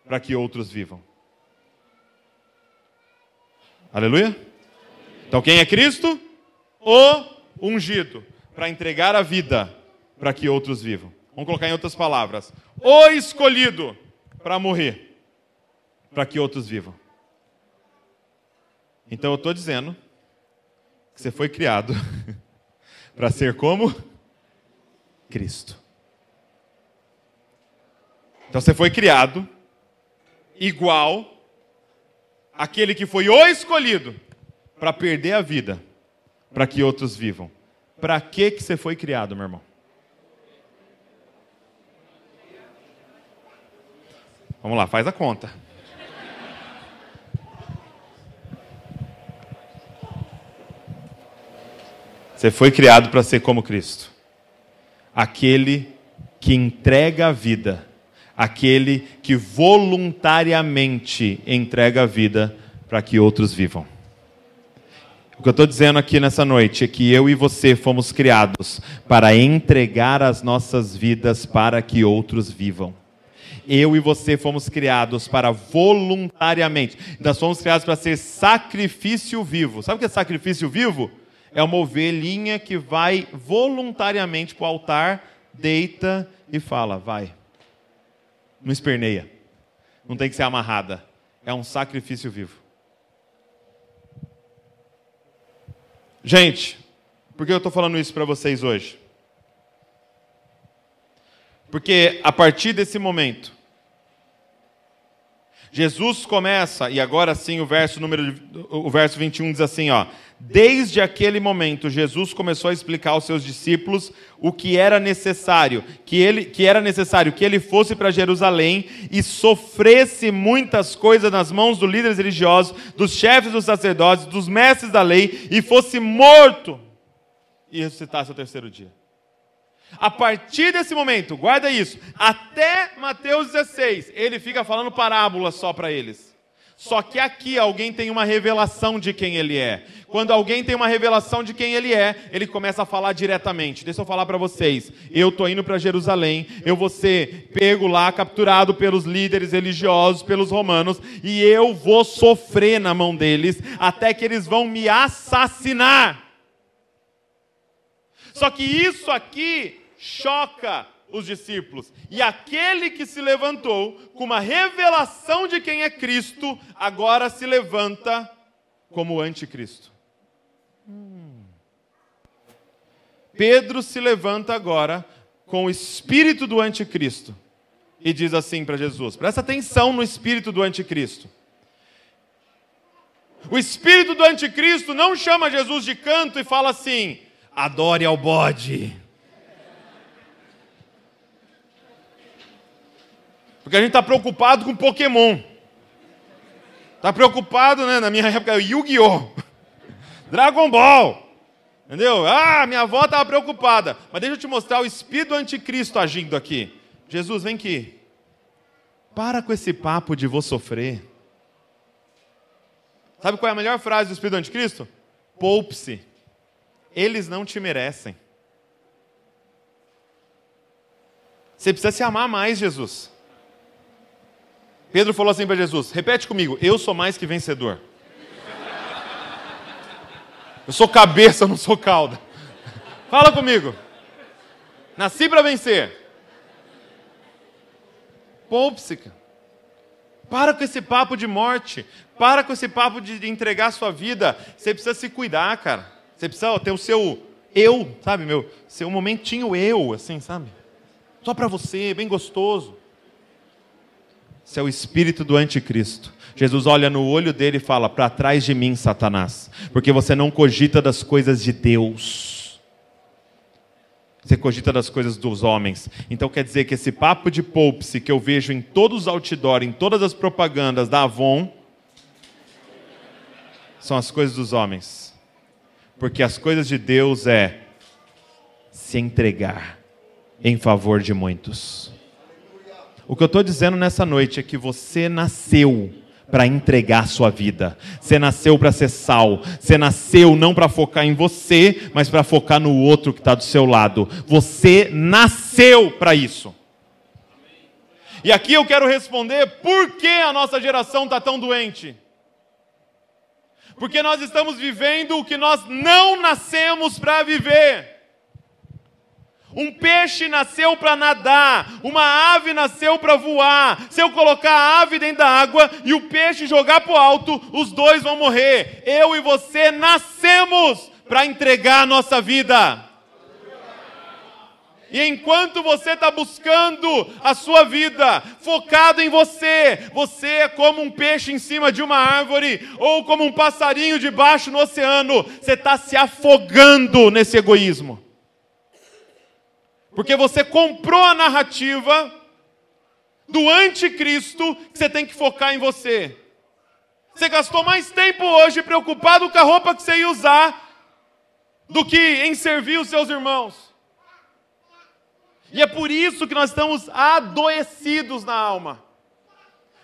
para que outros vivam. Aleluia? Então quem é Cristo? O ungido para entregar a vida para que outros vivam. Vamos colocar em outras palavras: o escolhido para morrer para que outros vivam. Então eu estou dizendo que você foi criado para ser como Cristo. Então você foi criado igual àquele que foi o escolhido para perder a vida para que outros vivam. Para que você foi criado, meu irmão? Vamos lá, faz a conta. Você foi criado para ser como Cristo. Aquele que entrega a vida. Aquele que voluntariamente entrega a vida para que outros vivam. O que eu estou dizendo aqui nessa noite é que eu e você fomos criados para entregar as nossas vidas para que outros vivam. Eu e você fomos criados para voluntariamente. Nós fomos criados para ser sacrifício vivo. Sabe o que é sacrifício vivo? É uma ovelhinha que vai voluntariamente para o altar, deita e fala, vai. Não esperneia. Não tem que ser amarrada. É um sacrifício vivo. Gente, por que eu estou falando isso para vocês hoje? Porque a partir desse momento, Jesus começa, e agora sim o verso 21 diz assim, ó, desde aquele momento Jesus começou a explicar aos seus discípulos o que era necessário, que ele fosse para Jerusalém e sofresse muitas coisas nas mãos dos líderes religiosos, dos chefes dos sacerdotes, dos mestres da lei, e fosse morto e ressuscitasse ao terceiro dia. A partir desse momento, guarda isso, até Mateus 16, ele fica falando parábolas só para eles. Só que aqui alguém tem uma revelação de quem ele é. Quando alguém tem uma revelação de quem ele é, ele começa a falar diretamente. Deixa eu falar para vocês, eu estou indo para Jerusalém, eu vou ser pego lá, capturado pelos líderes religiosos, pelos romanos, e eu vou sofrer na mão deles, até que eles vão me assassinar. Só que isso aqui choca os discípulos. E aquele que se levantou com uma revelação de quem é Cristo, agora se levanta como anticristo. Pedro se levanta agora com o espírito do anticristo e diz assim para Jesus, presta atenção no espírito do anticristo. O espírito do anticristo não chama Jesus de canto e fala assim, adore ao bode. Porque a gente está preocupado com Pokémon. Está preocupado, né? Na minha época, Yu-Gi-Oh! Dragon Ball. Entendeu? Ah, minha avó estava preocupada. Mas deixa eu te mostrar o espírito do anticristo agindo aqui. Jesus, vem aqui. Para com esse papo de vou sofrer. Sabe qual é a melhor frase do espírito do anticristo? Poupe-se. Eles não te merecem. Você precisa se amar mais, Jesus. Pedro falou assim para Jesus, repete comigo, eu sou mais que vencedor. Eu sou cabeça, eu não sou cauda. Fala comigo. Nasci para vencer. Poupe-se, cara. Para com esse papo de morte. Para com esse papo de entregar sua vida. Você precisa se cuidar, cara. Você precisa ter o seu eu, sabe, seu momentinho eu, assim, sabe? Só para você, bem gostoso. Esse é o espírito do anticristo. Jesus olha no olho dele e fala, para trás de mim, Satanás, porque você não cogita das coisas de Deus. Você cogita das coisas dos homens. Então quer dizer que esse papo de poupe-se que eu vejo em todos os outdoor, em todas as propagandas da Avon, são as coisas dos homens. Porque as coisas de Deus é se entregar em favor de muitos. O que eu estou dizendo nessa noite é que você nasceu para entregar sua vida. Você nasceu para ser sal. Você nasceu não para focar em você, mas para focar no outro que está do seu lado. Você nasceu para isso. E aqui eu quero responder por que a nossa geração está tão doente. Porque nós estamos vivendo o que nós não nascemos para viver. Um peixe nasceu para nadar, uma ave nasceu para voar. Se eu colocar a ave dentro da água e o peixe jogar para o alto, os dois vão morrer. Eu e você nascemos para entregar a nossa vida. E enquanto você está buscando a sua vida, focado em você, você é como um peixe em cima de uma árvore, ou como um passarinho debaixo no oceano, você está se afogando nesse egoísmo. Porque você comprou a narrativa do anticristo que você tem que focar em você. Você gastou mais tempo hoje preocupado com a roupa que você ia usar do que em servir os seus irmãos. E é por isso que nós estamos adoecidos na alma.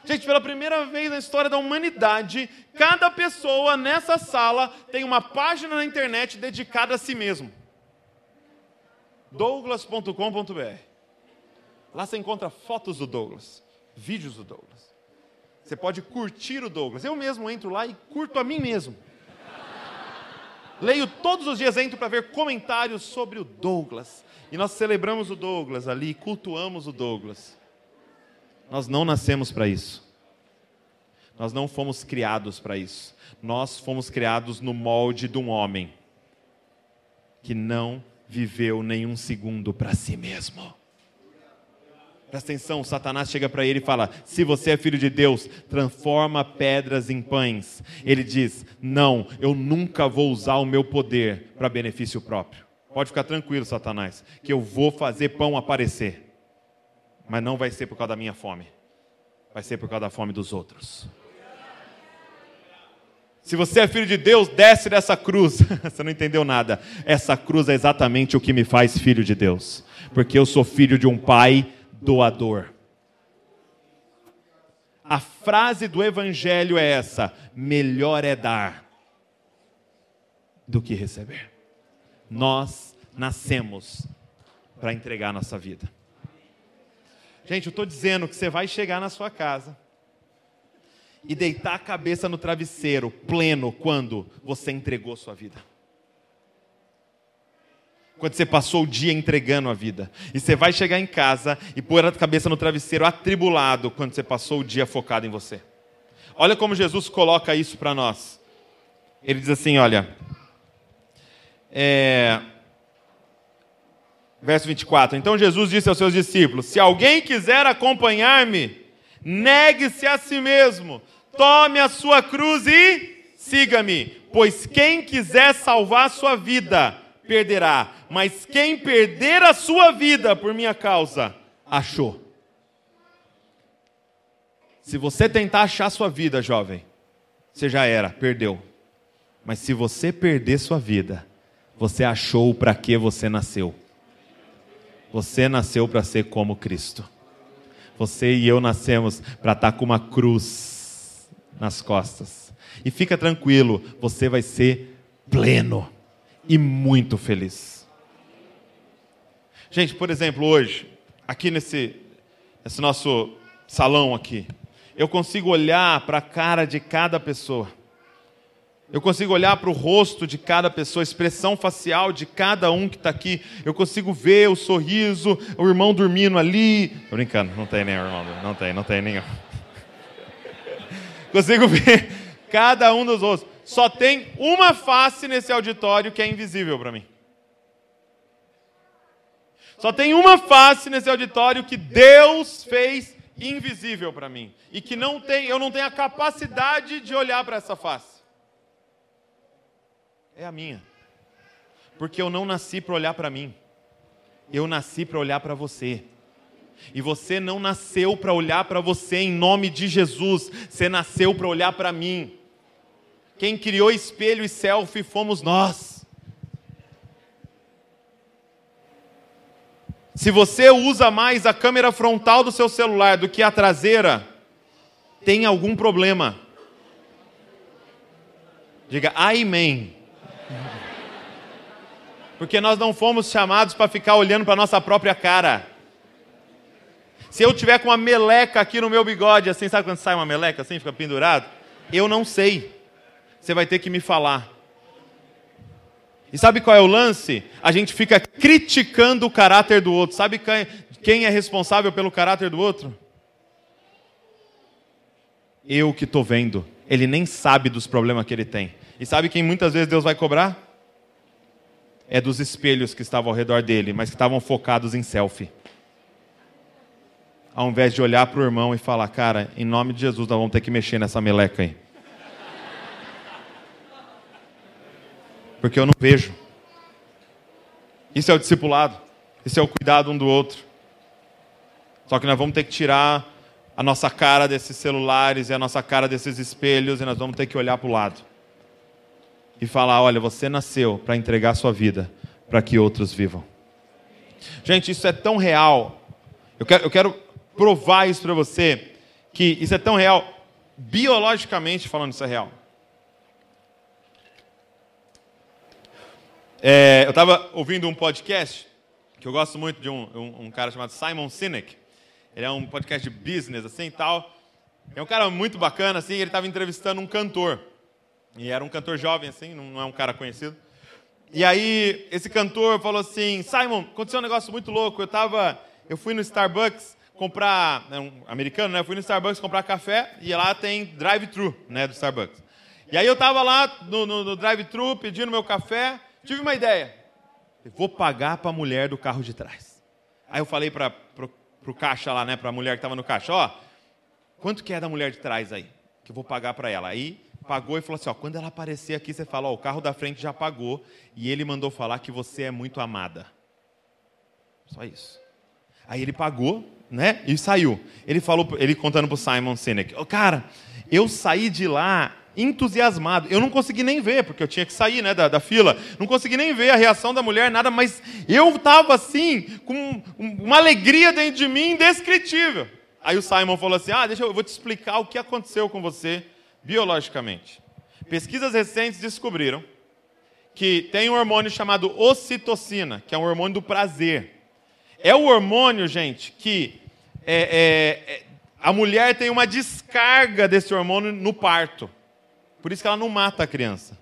Gente, pela primeira vez na história da humanidade, cada pessoa nessa sala tem uma página na internet dedicada a si mesmo. Douglas.com.br. Lá você encontra fotos do Douglas, vídeos do Douglas. Você pode curtir o Douglas. Eu mesmo entro lá e curto a mim mesmo. Leio todos os dias, entro para ver comentários sobre o Douglas. E nós celebramos o Douglas ali, cultuamos o Douglas. Nós não nascemos para isso. Nós não fomos criados para isso. Nós fomos criados no molde de um homem que não viveu nenhum segundo para si mesmo. Presta atenção, Satanás chega para ele e fala: se você é filho de Deus, transforma pedras em pães. Ele diz: não, eu nunca vou usar o meu poder para benefício próprio. Pode ficar tranquilo, Satanás, que eu vou fazer pão aparecer. Mas não vai ser por causa da minha fome. Vai ser por causa da fome dos outros. Se você é filho de Deus, desce dessa cruz. Você não entendeu nada. Essa cruz é exatamente o que me faz filho de Deus. Porque eu sou filho de um pai doador. A frase do Evangelho é essa: melhor é dar do que receber. Nós nascemos para entregar nossa vida. Gente, eu estou dizendo que você vai chegar na sua casa e deitar a cabeça no travesseiro pleno quando você entregou sua vida. Quando você passou o dia entregando a vida. E você vai chegar em casa e pôr a cabeça no travesseiro atribulado quando você passou o dia focado em você. Olha como Jesus coloca isso para nós. Ele diz assim, olha... Verso 24. Então Jesus disse aos seus discípulos: se alguém quiser acompanhar-me, negue-se a si mesmo, tome a sua cruz e siga-me. Pois quem quiser salvar a sua vida, perderá. Mas quem perder a sua vida por minha causa, achou. Se você tentar achar sua vida, jovem, você já era, perdeu. Mas se você perder sua vida, você achou para que você nasceu. Você nasceu para ser como Cristo. Você e eu nascemos para estar com uma cruz nas costas. E fica tranquilo, você vai ser pleno e muito feliz. Gente, por exemplo, hoje, aqui nesse nosso salão aqui, eu consigo olhar para a cara de cada pessoa. Eu consigo olhar para o rosto de cada pessoa, a expressão facial de cada um que está aqui. Eu consigo ver o sorriso, o irmão dormindo ali. Estou brincando, não tem nenhum irmão, não tem nenhum. Consigo ver cada um dos outros. Só tem uma face nesse auditório que é invisível para mim. Só tem uma face nesse auditório que Deus fez invisível para mim. E que eu não tenho a capacidade de olhar para essa face. É a minha. Porque eu não nasci para olhar para mim. Eu nasci para olhar para você. E você não nasceu para olhar para você em nome de Jesus. Você nasceu para olhar para mim. Quem criou espelho e selfie fomos nós. Se você usa mais a câmera frontal do seu celular do que a traseira, tem algum problema. Diga amém. Porque nós não fomos chamados para ficar olhando para a nossa própria cara. Se eu tiver com uma meleca aqui no meu bigode, assim, sabe quando sai uma meleca assim, fica pendurado? Eu não sei. Você vai ter que me falar. E sabe qual é o lance? A gente fica criticando o caráter do outro. Sabe quem é responsável pelo caráter do outro? Eu que estou vendo. Ele nem sabe dos problemas que ele tem. E sabe quem muitas vezes Deus vai cobrar? É dos espelhos que estavam ao redor dele, mas que estavam focados em selfie. Ao invés de olhar para o irmão e falar: cara, em nome de Jesus nós vamos ter que mexer nessa meleca aí. Porque eu não vejo. Isso é o discipulado. Isso é o cuidado um do outro. Só que nós vamos ter que tirar a nossa cara desses celulares e a nossa cara desses espelhos e nós vamos ter que olhar para o lado. e falar, olha, você nasceu para entregar a sua vida para que outros vivam. Gente, isso é tão real. Eu quero provar isso para você, que isso é tão real, biologicamente falando, isso é real. Eu estava ouvindo um podcast, que eu gosto muito de um cara chamado Simon Sinek. Ele é um podcast de business, assim, e tal. É um cara muito bacana, assim, ele estava entrevistando um cantor. E era um cantor jovem, assim, não é um cara conhecido. E aí, esse cantor falou assim, Simon, aconteceu um negócio muito louco. Eu fui no Starbucks comprar, um americano, né? Eu fui no Starbucks comprar café e lá tem drive-thru, né, do Starbucks. E aí eu estava lá no drive-thru pedindo meu café, tive uma ideia. Eu vou pagar para a mulher do carro de trás. Aí eu falei pro caixa lá, né, para a mulher que estava no caixa, ó, quanto que é da mulher de trás aí? Que eu vou pagar para ela. Aí pagou e falou assim, ó, quando ela aparecer aqui, você fala, ó, o carro da frente já pagou e ele mandou falar que você é muito amada. Só isso. Aí ele pagou, né, e saiu. Ele contando pro Simon Sinek, oh, cara, eu saí de lá entusiasmado. Eu não consegui nem ver, porque eu tinha que sair, né, da fila. Não consegui nem ver a reação da mulher, nada, mas eu estava assim, com uma alegria dentro de mim indescritível. Aí o Simon falou assim, eu vou te explicar o que aconteceu com você biologicamente. Pesquisas recentes descobriram que tem um hormônio chamado ocitocina, que é um hormônio do prazer. É o hormônio, gente, que a mulher tem uma descarga desse hormônio no parto. Por isso que ela não mata a criança.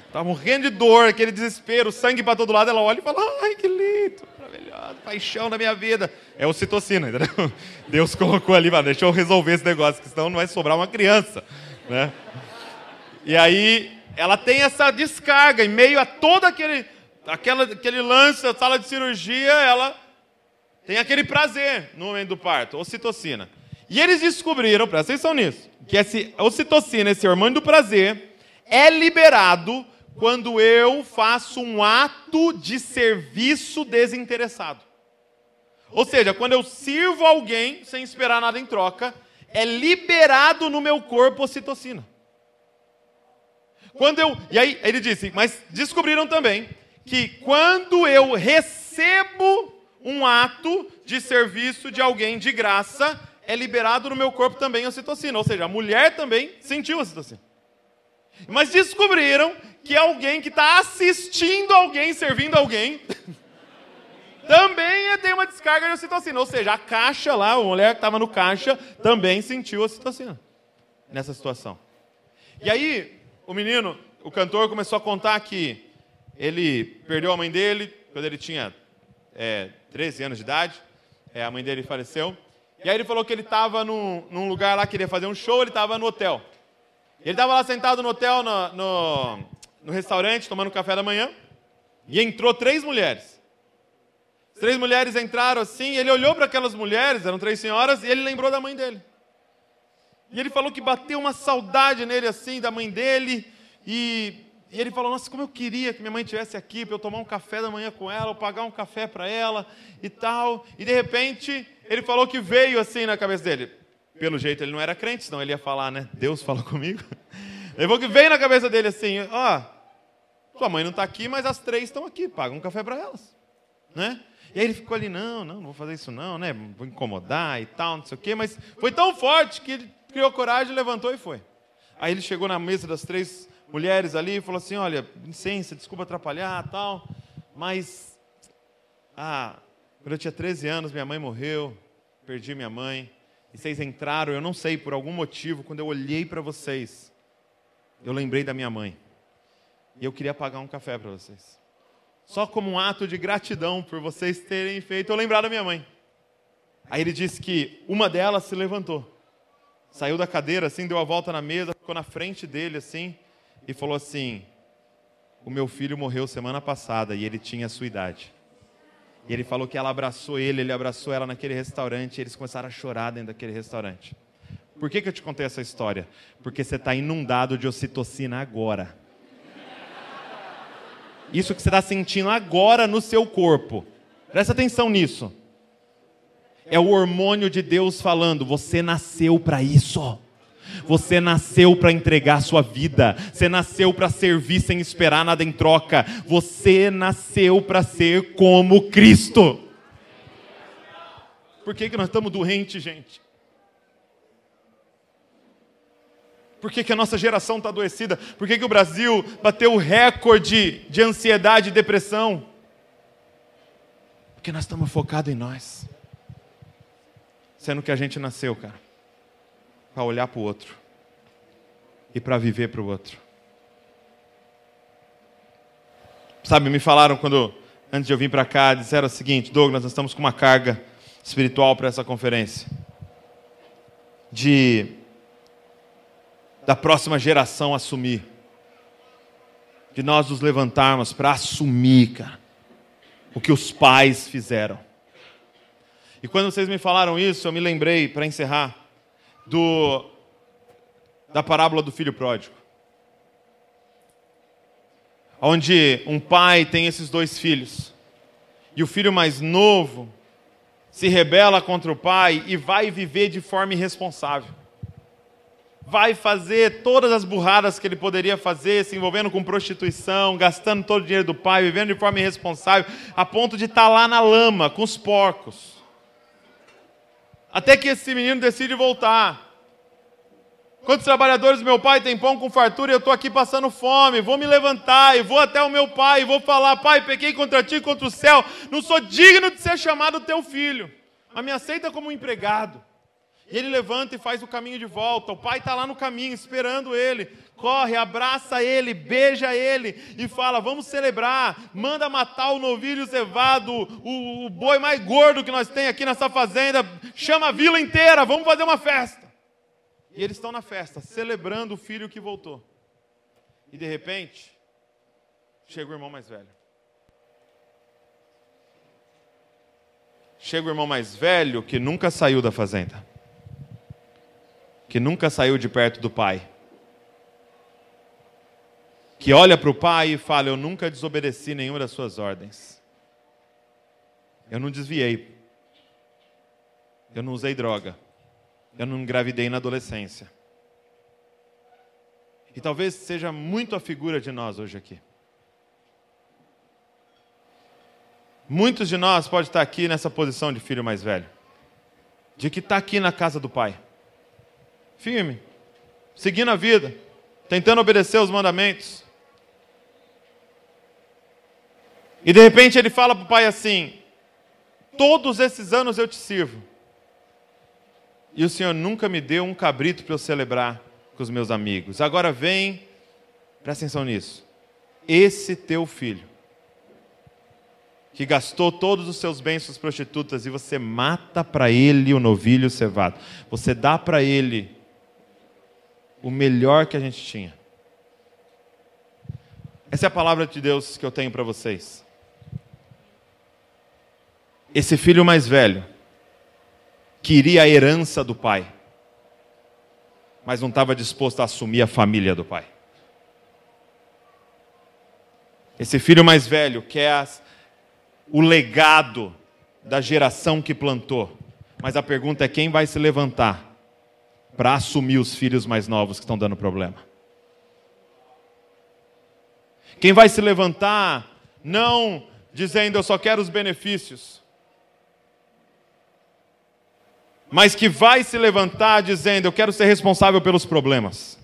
Está morrendo de dor, aquele desespero, sangue para todo lado, ela olha e fala, ai, que lindo, maravilhoso, paixão da minha vida. É ocitocina, entendeu? Deus colocou ali, deixa eu resolver esse negócio, que senão não vai sobrar uma criança, né? E aí, ela tem essa descarga, em meio a todo aquele lance da sala de cirurgia, ela tem aquele prazer no momento do parto, ocitocina. E eles descobriram, presta atenção nisso, que essa ocitocina, esse hormônio do prazer, é liberado quando eu faço um ato de serviço desinteressado. Ou seja, quando eu sirvo alguém sem esperar nada em troca, é liberado no meu corpo ocitocina. E aí ele disse, mas descobriram também que quando eu recebo um ato de serviço de alguém de graça, é liberado no meu corpo também a ocitocina. Ou seja, a mulher também sentiu a ocitocina. Mas descobriram que alguém que está assistindo alguém, servindo alguém, também tem uma descarga de ocitocina. Ou seja, a caixa lá, a mulher que estava no caixa, também sentiu a ocitocina nessa situação. E aí, o cantor começou a contar que ele perdeu a mãe dele quando ele tinha 13 anos de idade. A mãe dele faleceu. E aí ele falou que ele estava num lugar lá, queria fazer um show, ele estava no hotel. Ele estava lá sentado no hotel, no restaurante, tomando café da manhã, e entrou 3 mulheres. As 3 mulheres entraram assim, ele olhou para aquelas mulheres, eram 3 senhoras, e ele lembrou da mãe dele. E ele falou que bateu uma saudade nele assim, da mãe dele, e ele falou, nossa, como eu queria que minha mãe estivesse aqui, para eu tomar um café da manhã com ela, ou pagar um café para ela, e tal. E de repente, ele falou que veio assim na cabeça dele. Pelo jeito ele não era crente, senão ele ia falar, né? Deus falou comigo. Ele falou que veio na cabeça dele assim, sua mãe não está aqui, mas as 3 estão aqui, paga um café para elas. Né? E aí ele ficou ali, não vou fazer isso não, né? Vou incomodar e tal, não sei o quê. Mas foi tão forte que ele criou coragem, levantou e foi. Aí ele chegou na mesa das 3 mulheres ali e falou assim, olha, licença, desculpa atrapalhar e tal, mas, quando eu tinha 13 anos, minha mãe morreu, perdi minha mãe. E vocês entraram, eu não sei, por algum motivo, quando eu olhei para vocês, eu lembrei da minha mãe. E eu queria pagar um café para vocês. Só como um ato de gratidão por vocês terem feito eu lembrar da minha mãe. Aí ele disse que uma delas se levantou. Saiu da cadeira, assim, deu a volta na mesa, ficou na frente dele, assim, e falou assim, o meu filho morreu semana passada e ele tinha a sua idade. E ele falou que ela abraçou ele abraçou ela naquele restaurante, e eles começaram a chorar dentro daquele restaurante. Por que eu te contei essa história? Porque você está inundado de ocitocina agora. Isso que você está sentindo agora no seu corpo. Presta atenção nisso. É o hormônio de Deus falando, você nasceu para isso. Você nasceu para entregar sua vida. Você nasceu para servir sem esperar nada em troca. Você nasceu para ser como Cristo. Por que nós estamos doentes, gente? Por que a nossa geração está adoecida? Por que o Brasil bateu o recorde de ansiedade e depressão? Porque nós estamos focados em nós. Sendo que a gente nasceu, cara, para olhar para o outro e para viver para o outro. Sabe, me falaram antes de eu vir para cá, disseram o seguinte: Douglas, nós estamos com uma carga espiritual para essa conferência. Da próxima geração assumir. De nós nos levantarmos para assumir, cara, o que os pais fizeram. E quando vocês me falaram isso, eu me lembrei, para encerrar, da parábola do filho pródigo. Onde um pai tem esses 2 filhos. E o filho mais novo se rebela contra o pai e vai viver de forma irresponsável. Vai fazer todas as burradas que ele poderia fazer, se envolvendo com prostituição, gastando todo o dinheiro do pai, vivendo de forma irresponsável, a ponto de estar lá na lama, com os porcos. Até que esse menino decide voltar. Quantos trabalhadores do meu pai têm pão com fartura e eu estou aqui passando fome? Vou me levantar e vou até o meu pai e vou falar: pai, pequei contra ti e contra o céu, não sou digno de ser chamado teu filho, mas me aceita como um empregado. E ele levanta e faz o caminho de volta. O pai está lá no caminho, esperando ele. Corre, abraça ele, beija ele e fala: vamos celebrar. Manda matar o novilho cevado, o boi mais gordo que nós temos aqui nessa fazenda. Chama a vila inteira, vamos fazer uma festa. E eles estão na festa, celebrando o filho que voltou. E de repente, chega o irmão mais velho. Chega o irmão mais velho que nunca saiu da fazenda. Que nunca saiu de perto do pai. Que olha para o pai e fala: eu nunca desobedeci nenhuma das suas ordens. Eu não desviei. Eu não usei droga. Eu não engravidei na adolescência. E talvez seja muito a figura de nós hoje aqui. Muitos de nós podem estar aqui nessa posição de filho mais velho. De que está aqui na casa do pai. Firme, seguindo a vida, tentando obedecer os mandamentos. E de repente ele fala para o pai assim: todos esses anos eu te sirvo. E o Senhor nunca me deu um cabrito para eu celebrar com os meus amigos. Agora vem, presta atenção nisso. Esse teu filho, que gastou todos os seus bens com as prostitutas, e você mata para ele o novilho cevado. Você dá para ele o melhor que a gente tinha. Essa é a palavra de Deus que eu tenho para vocês. Esse filho mais velho queria a herança do pai, mas não estava disposto a assumir a família do pai. Esse filho mais velho quer o legado da geração que plantou, mas a pergunta é: quem vai se levantar para assumir os filhos mais novos que estão dando problema? Quem vai se levantar não dizendo eu só quero os benefícios, mas que vai se levantar dizendo eu quero ser responsável pelos problemas?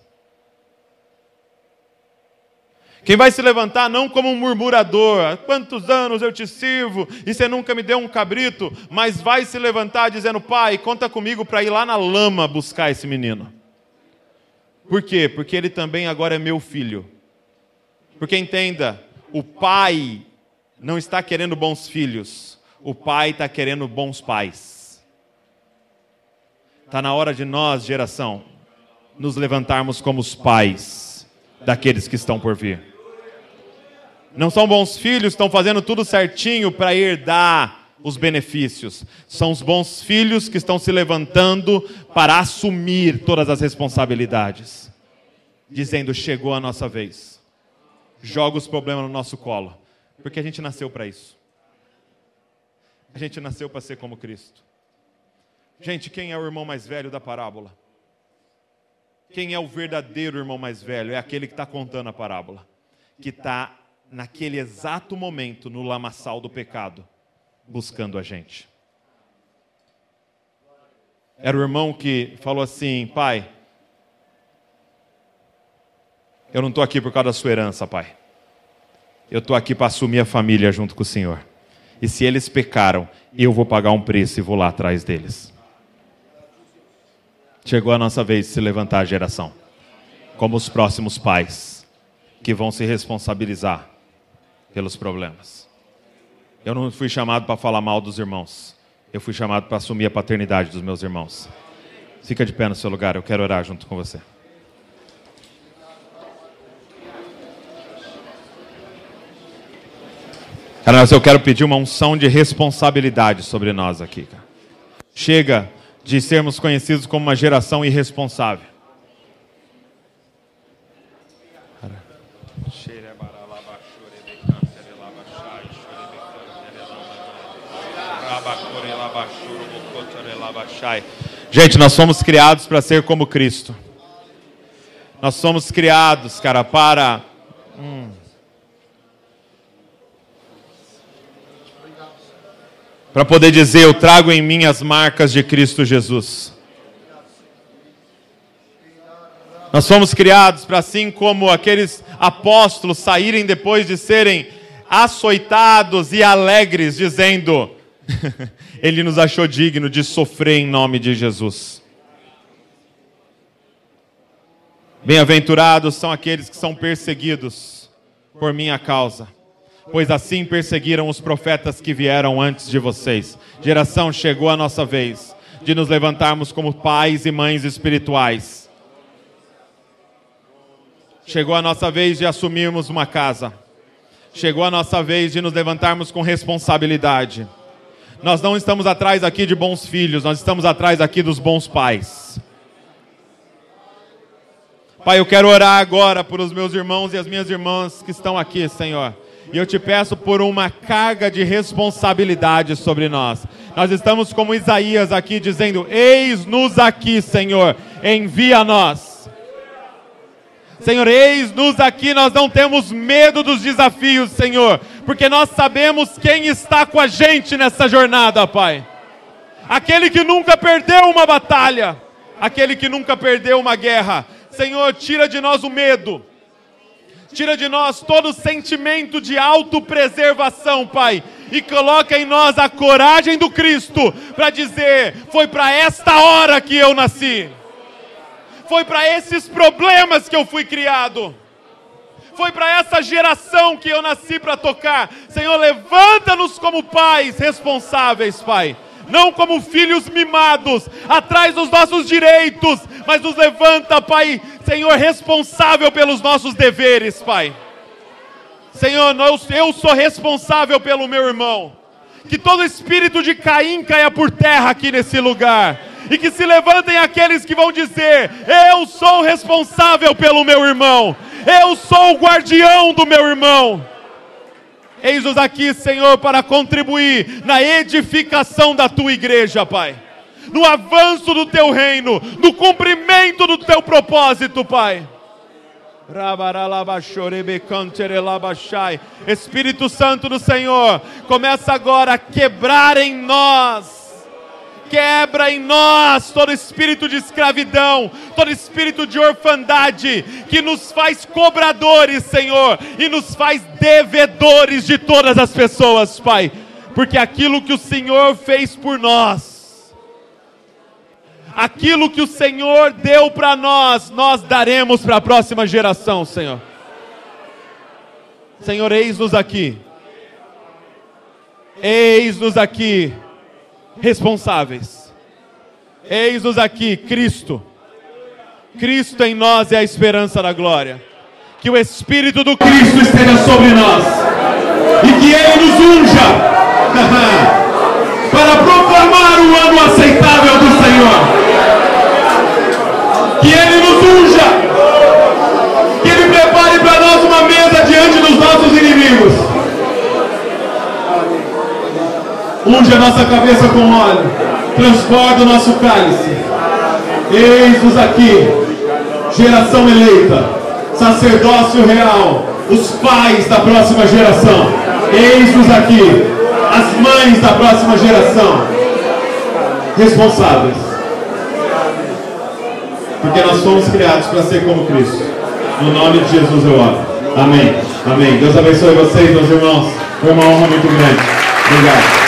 Quem vai se levantar não como um murmurador, há quantos anos eu te sirvo e você nunca me deu um cabrito, mas vai se levantar dizendo: pai, conta comigo para ir lá na lama buscar esse menino. Por quê? Porque ele também agora é meu filho. Porque entenda, o pai não está querendo bons filhos, o pai está querendo bons pais. Está na hora de nós, geração, nos levantarmos como os pais daqueles que estão por vir. Não são bons filhos, estão fazendo tudo certinho para herdar os benefícios. São os bons filhos que estão se levantando para assumir todas as responsabilidades. Dizendo: chegou a nossa vez. Joga os problemas no nosso colo. Porque a gente nasceu para isso. A gente nasceu para ser como Cristo. Gente, quem é o irmão mais velho da parábola? Quem é o verdadeiro irmão mais velho? É aquele que está contando a parábola, que está naquele exato momento no lamaçal do pecado, buscando a gente. Era o irmão que falou assim: pai, eu não estou aqui por causa da sua herança, pai. Eu estou aqui para assumir a família junto com o Senhor. E se eles pecaram, eu vou pagar um preço e vou lá atrás deles. Chegou a nossa vez de se levantar a geração, como os próximos pais, que vão se responsabilizar pelos problemas. Eu não fui chamado para falar mal dos irmãos. Eu fui chamado para assumir a paternidade dos meus irmãos. Fica de pé no seu lugar, eu quero orar junto com você. Cara, eu quero pedir uma unção de responsabilidade sobre nós aqui, cara. Chega de sermos conhecidos como uma geração irresponsável. Gente, nós somos criados para ser como Cristo. Nós somos criados, cara, para... para poder dizer: eu trago em mim as marcas de Cristo Jesus. Nós fomos criados para, assim como aqueles apóstolos saírem depois de serem açoitados e alegres, dizendo: Ele nos achou digno de sofrer em nome de Jesus. Bem-aventurados são aqueles que são perseguidos por minha causa, pois assim perseguiram os profetas que vieram antes de vocês. Geração, chegou a nossa vez de nos levantarmos como pais e mães espirituais. Chegou a nossa vez de assumirmos uma casa. Chegou a nossa vez de nos levantarmos com responsabilidade. Nós não estamos atrás aqui de bons filhos, nós estamos atrás aqui dos bons pais. Pai, eu quero orar agora por os meus irmãos e as minhas irmãs que estão aqui, Senhor. E eu te peço por uma carga de responsabilidade sobre nós. Nós estamos como Isaías aqui dizendo: eis-nos aqui, Senhor, envia-nos. Senhor, eis-nos aqui, nós não temos medo dos desafios, Senhor, porque nós sabemos quem está com a gente nessa jornada, Pai. Aquele que nunca perdeu uma batalha, aquele que nunca perdeu uma guerra. Senhor, tira de nós o medo. Tira de nós todo sentimento de autopreservação, Pai, e coloca em nós a coragem do Cristo para dizer: foi para esta hora que eu nasci, foi para esses problemas que eu fui criado, foi para essa geração que eu nasci para tocar. Senhor, levanta-nos como pais responsáveis, Pai, não como filhos mimados, atrás dos nossos direitos, mas nos levanta, Pai, Senhor, responsável pelos nossos deveres, Pai. Senhor, eu sou responsável pelo meu irmão. Que todo espírito de Caim caia por terra aqui nesse lugar. E que se levantem aqueles que vão dizer: eu sou responsável pelo meu irmão. Eu sou o guardião do meu irmão. Eis-nos aqui, Senhor, para contribuir na edificação da Tua igreja, Pai. No avanço do Teu reino, no cumprimento do Teu propósito, Pai. Espírito Santo do Senhor, começa agora a quebrar em nós. Quebra em nós todo espírito de escravidão, todo espírito de orfandade, que nos faz cobradores, Senhor, e nos faz devedores de todas as pessoas, Pai. Porque aquilo que o Senhor fez por nós, aquilo que o Senhor deu para nós, nós daremos para a próxima geração, Senhor. Senhor, eis-nos aqui. Eis-nos aqui. Responsáveis. Eis-nos aqui, Cristo. Cristo em nós é a esperança da glória. Que o Espírito do Cristo esteja sobre nós e que Ele nos unja para proclamar o ano aceitável do Senhor. Que Ele nos unja, que Ele prepare para nós uma mesa diante dos nossos inimigos. Unge a nossa cabeça com óleo, transborda o nosso cálice. Eis-nos aqui. geração eleita, sacerdócio real, os pais da próxima geração. Eis-nos aqui, as mães da próxima geração, responsáveis. Porque nós fomos criados para ser como Cristo. No nome de Jesus eu oro. Amém. Amém. Deus abençoe vocês, meus irmãos. Foi uma honra muito grande. Obrigado.